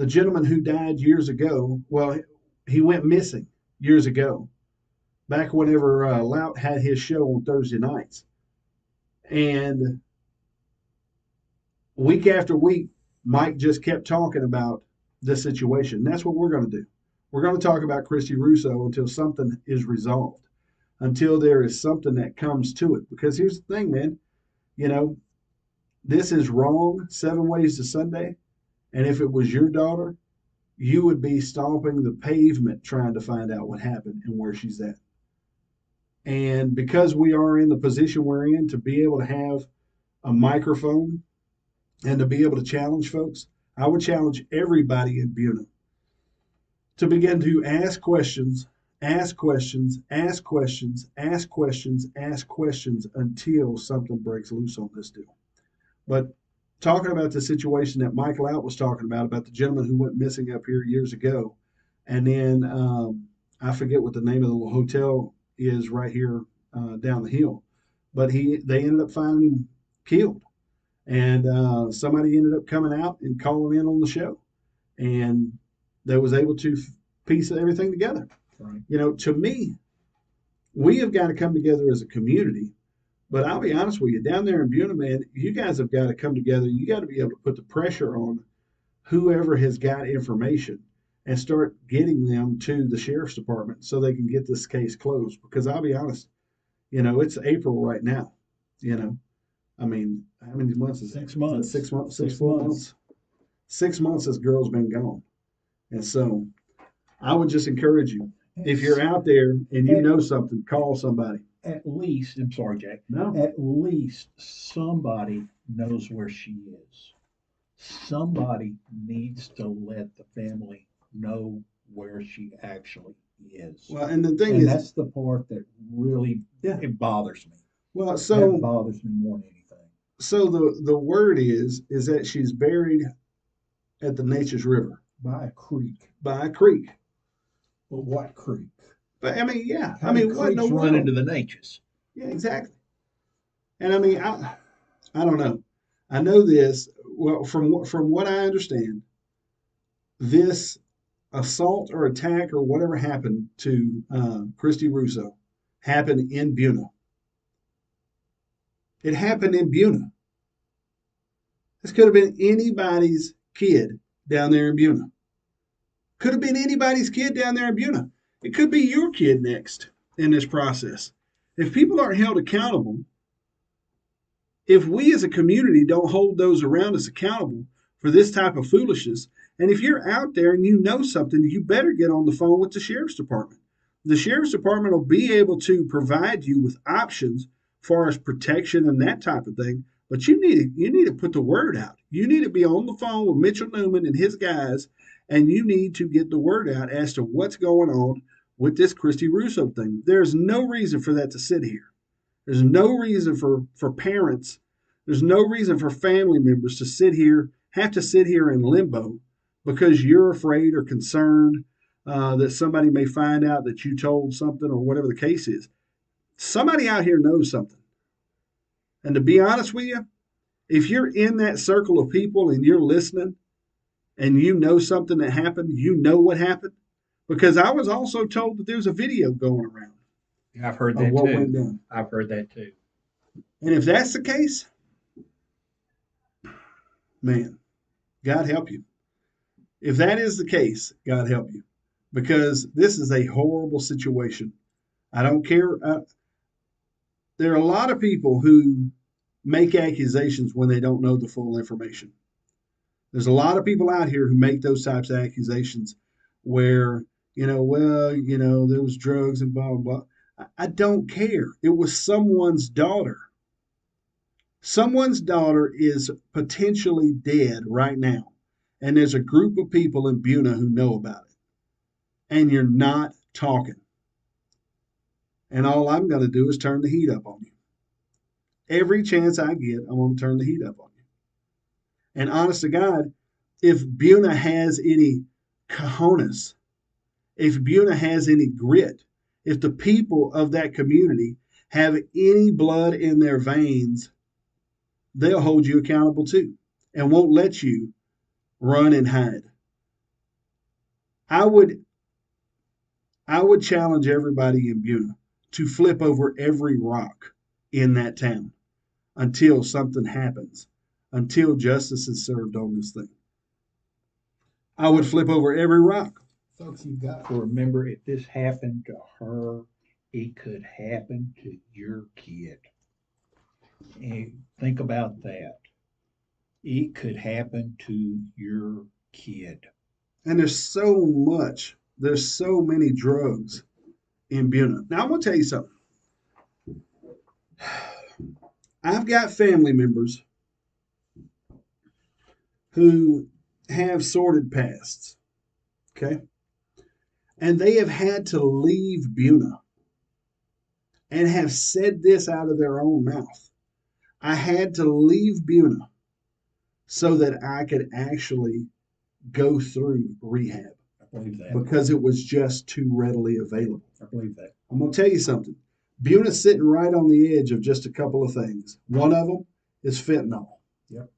gentleman who died years ago. Well, he went missing years ago, back whenever Lout had his show on Thursday nights, and week after week, Mike just kept talking about this situation. That's what we're going to do. We're going to talk about Christy Russo until something is resolved, until there is something that comes to it. Because here's the thing, man. You know, this is wrong 7 ways to Sunday. And if it was your daughter, you would be stomping the pavement trying to find out what happened and where she's at. And because we are in the position we're in to be able to have a microphone and to be able to challenge folks, I would challenge everybody in BUNA to begin to ask questions, ask questions, ask questions, ask questions, ask questions until something breaks loose on this deal. But talking about the situation that Mike Lout was talking about the gentleman who went missing up here years ago, and then I forget what the name of the little hotel is right here down the hill, but they ended up finding him killed. And somebody ended up coming out and calling in on the show, and they was able to piece everything together. Right. You know, to me, we have got to come together as a community. But I'll be honest with you, down there in Buna, man, you guys have got to come together. You got to be able to put the pressure on whoever has got information and start getting them to the sheriff's department so they can get this case closed. Because I'll be honest, you know, it's April right now. You know, I mean, how many months is it? 6 months. Is it 6 months? 6 full months. 6 months this girl's been gone. And so I would just encourage you, if you're out there and you know something, call somebody. At least, I'm sorry, Jack. No. At least somebody knows where she is. Somebody needs to let the family know where she actually is. Well, and the thing And is, that's the part that really it bothers me. well, That so bothers me more than anything. so the word is that she's buried at the Nature's River By a creek. by a creek. But what creek? But I mean, yeah, How I mean, many what in the creeks world? run into the natures? Yeah, exactly. And I mean, I don't know. I know this. Well, from what I understand, this assault or attack or whatever happened to Christy Russo happened in Buna. It happened in Buna. This could have been anybody's kid down there in Buna. Could have been anybody's kid down there in Buna. It could be your kid next in this process. If people aren't held accountable, if we as a community don't hold those around us accountable for this type of foolishness, and if you're out there and you know something, you better get on the phone with the sheriff's department. The sheriff's department will be able to provide you with options as far as protection and that type of thing. But you need to put the word out. You need to be on the phone with Mitchell Newman and his guys, and you need to get the word out as to what's going on with this Christy Russo thing. There's no reason for that to sit here. There's no reason for parents. There's no reason for family members to have to sit here in limbo because you're afraid or concerned that somebody may find out that you told something or whatever the case is. Somebody out here knows something. And to be honest with you, if you're in that circle of people and you're listening and you know something that happened, you know what happened. Because I was also told that there's a video going around I've heard of that what too. went down. I've heard that too. And if that's the case, man, God help you. If that is the case, God help you. Because this is a horrible situation. I don't care. There are a lot of people who make accusations when they don't know the full information. There's a lot of people out here who make those types of accusations where, there was drugs and blah, blah, blah. I don't care. It was someone's daughter. Someone's daughter is potentially dead right now. And there's a group of people in BUNA who know about it. And you're not talking. And all I'm going to do is turn the heat up on you. Every chance I get, I'm going to turn the heat up on you. And honest to God, if BUNA has any cojones, if BUNA has any grit, if the people of that community have any blood in their veins, they'll hold you accountable too and won't let you run and hide. I would challenge everybody in BUNA to flip over every rock in that town until something happens, until justice is served on this thing. I would flip over every rock. Folks, you've got to remember if this happened to her, it could happen to your kid. And think about that. It could happen to your kid. And there's so many drugs in BUNA. Now, I'm going to tell you something. I've got family members who have sordid pasts, okay? And they have had to leave BUNA and have said this out of their own mouth. I had to leave BUNA so that I could actually go through rehab. I believe that. Because it was just too readily available. I believe that. I'm going to tell you something. BUNA's sitting right on the edge of just a couple of things. One of them is fentanyl. Yep.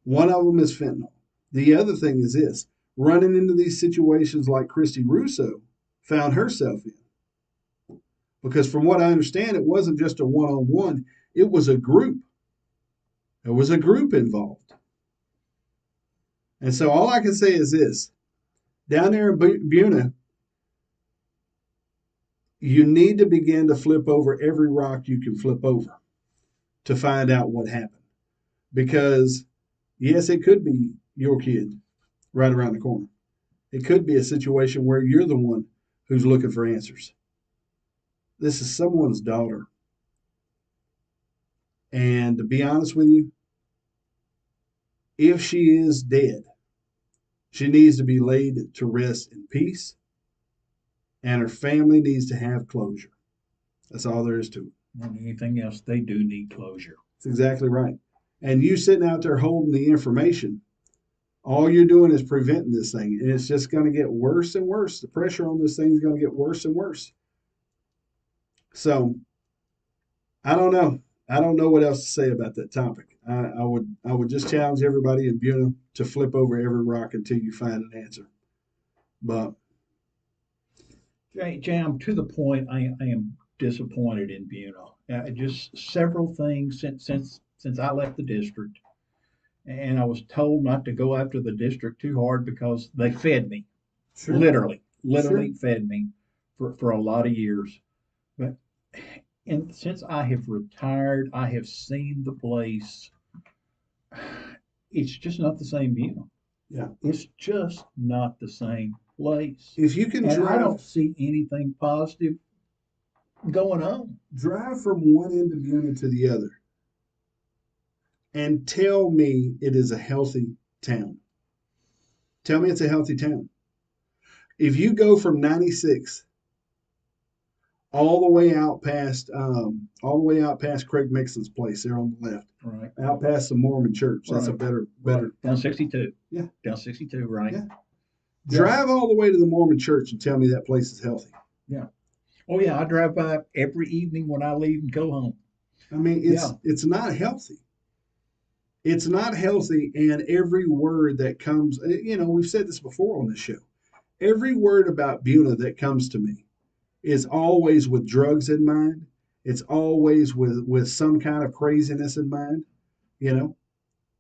One of them is fentanyl. The other thing is this, running into these situations like Christy Russo found herself in. Because from what I understand, it wasn't just a one-on-one, it was a group. There was a group involved. And so all I can say is this, down there in BUNA, you need to begin to flip over every rock you can flip over to find out what happened. Because, yes, it could be your kid right around the corner. It could be a situation where you're the one who's looking for answers. This is someone's daughter. And to be honest with you, if she is dead, she needs to be laid to rest in peace, and her family needs to have closure. That's all there is to it. More than anything else, they do need closure. That's exactly right. And you sitting out there holding the information, all you're doing is preventing this thing, and it's just going to get worse and worse. The pressure on this thing is going to get worse and worse. So, I don't know. I don't know what else to say about that topic. I would just challenge everybody in BUNA to flip over every rock until you find an answer. But Jay, I'm to the point I am disappointed in BUNA. Just several things since I left the district, and I was told not to go after the district too hard because they fed me, sure. literally Sure. fed me for a lot of years. But and since I have retired, I have seen the place. It's just not the same BUNA. Yeah. It's just not the same place. If you can And I don't see anything positive going on. drive from one end of BUNA to the other and tell me it is a healthy town. Tell me it's a healthy town. If you go from 96 all the way out past Craig Mixon's place there on the left, Right. out past the Mormon church. That's a Right. better. Right. Down 62. Yeah. Down 62, right? Yeah. Yeah. Drive all the way to the Mormon church and tell me that place is healthy. Yeah. Oh yeah, I drive by every evening when I leave and go home. I mean, it's not healthy. It's not healthy, and every word that comes, we've said this before on this show. Every word about BUNA that comes to me is always with drugs in mind. It's always with some kind of craziness in mind. You know,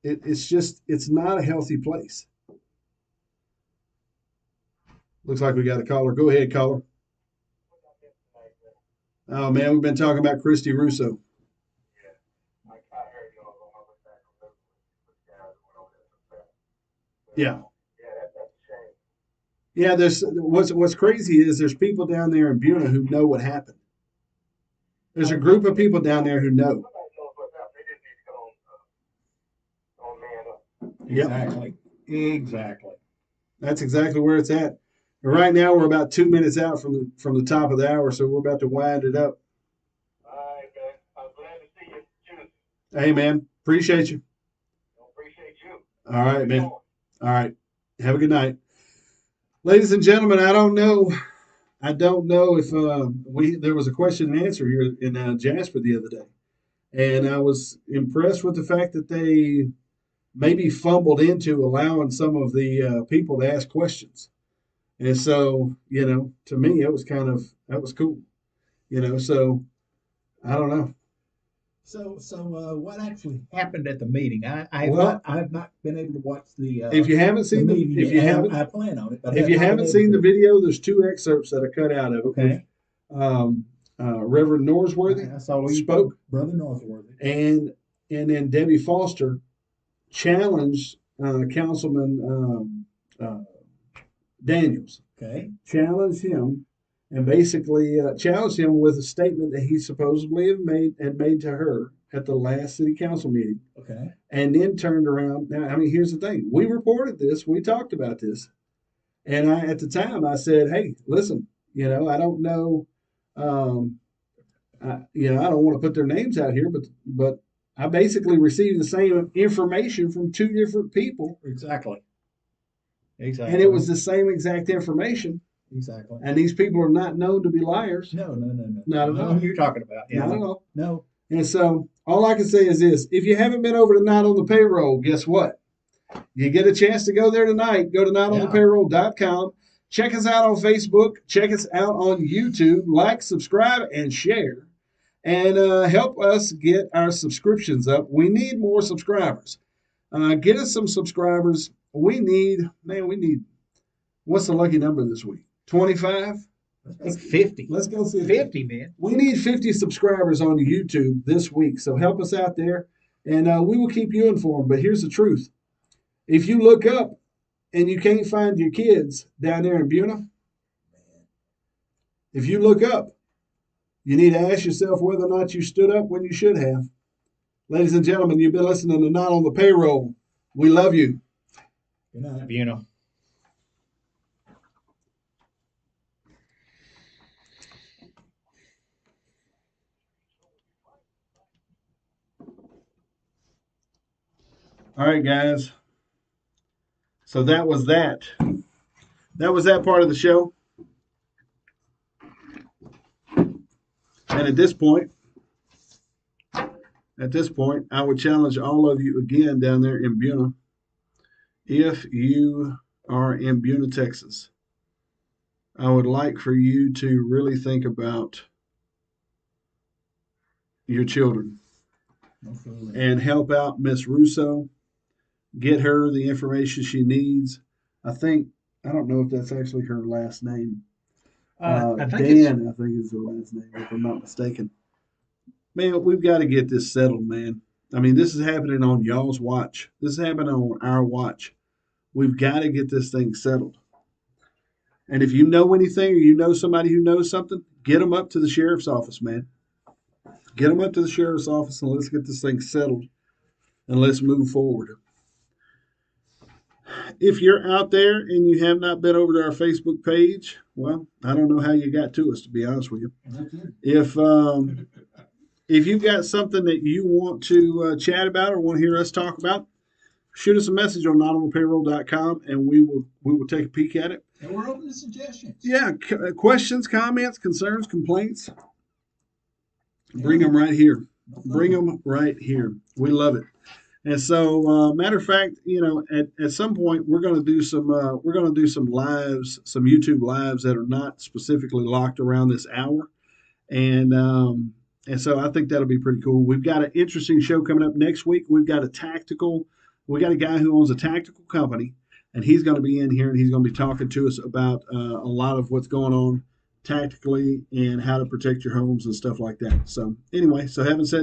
it's not a healthy place. Looks like we got a caller. Go ahead, caller. Oh man, we've been talking about Christy Russo. Yeah. Yeah, there's what's crazy is there's people down there in Buna who know what happened. There's a group of people down there who know. Exactly. Exactly. That's exactly where it's at. And right now we're about 2 minutes out from the top of the hour, so we're about to wind it up. All right, man. I'm glad to see you Tuesday. Hey man, appreciate you. Appreciate you. All right, man. All right. Have a good night. Ladies and gentlemen, I don't know if there was a question and answer here in Jasper the other day, and I was impressed with the fact that they maybe fumbled into allowing some of the people to ask questions, and so to me it was that was cool, So I don't know. So what actually happened at the meeting? I have not been able to watch the. If you haven't seen the meeting, I plan on it. But if you haven't seen the video, there's 2 excerpts that are cut out of it. Okay. Reverend Norsworthy I saw you spoke, Brother Norsworthy, and then Debbie Foster challenged Councilman Daniels. Okay. Challenged him, and basically challenged him with a statement that he supposedly had made to her at the last city council meeting. Okay. And then turned around. Now, I mean, here's the thing: we reported this, we talked about this, and at the time I said, "Hey, listen, I don't know, I don't want to put their names out here, but I basically received the same information from 2 different people, Exactly. and it was the same exact information." Exactly. And these people are not known to be liars. No. Not at all. Who you're talking about? Yeah. Not at all. No. And so all I can say is this: if you haven't been over to Night on the Payroll, guess what? You get a chance to go there tonight. Go to nightonthepayroll.com. Check us out on Facebook. Check us out on YouTube. Like, subscribe, and share. And help us get our subscriptions up. We need more subscribers. Get us some subscribers. We need, what's the lucky number this week? 25? Let's 50. Let's go 50. 50, man. We need 50 subscribers on YouTube this week. So help us out there, and we will keep you informed. But here's the truth. If you look up and you can't find your kids down there in Buna, if you look up, you need to ask yourself whether or not you stood up when you should have. Ladies and gentlemen, you've been listening to Not on the Payroll. We love you. Good night, Buna. All right, guys. So that was that. That was that part of the show. And at this point, I would challenge all of you again down there in Buna. If you are in Buna, Texas, I would like for you to really think about your children and help out Miss Russo. Get her the information she needs. I don't know if that's actually her last name. I think Dan, I think is her last name, if I'm not mistaken. Man, we've got to get this settled, man. I mean, this is happening on y'all's watch. This is happening on our watch. We've got to get this thing settled. And if you know anything or you know somebody who knows something, get them up to the sheriff's office, man. Get them up to the sheriff's office and let's get this thing settled and let's move forward. If you're out there and you have not been over to our Facebook page, well, I don't know how you got to us, to be honest with you. If if you've got something that you want to chat about or want to hear us talk about, shoot us a message on notonthepayroll.com and we will take a peek at it. And we're open to suggestions. Yeah, questions, comments, concerns, complaints. Bring them right here. Bring them right here. We love it. And so, matter of fact, at some point we're going to do some lives, some YouTube lives that are not specifically locked around this hour, and so I think that'll be pretty cool. We've got an interesting show coming up next week. We got a guy who owns a tactical company, and he's going to be in here and he's going to be talking to us about a lot of what's going on tactically and how to protect your homes and stuff like that. So anyway, having said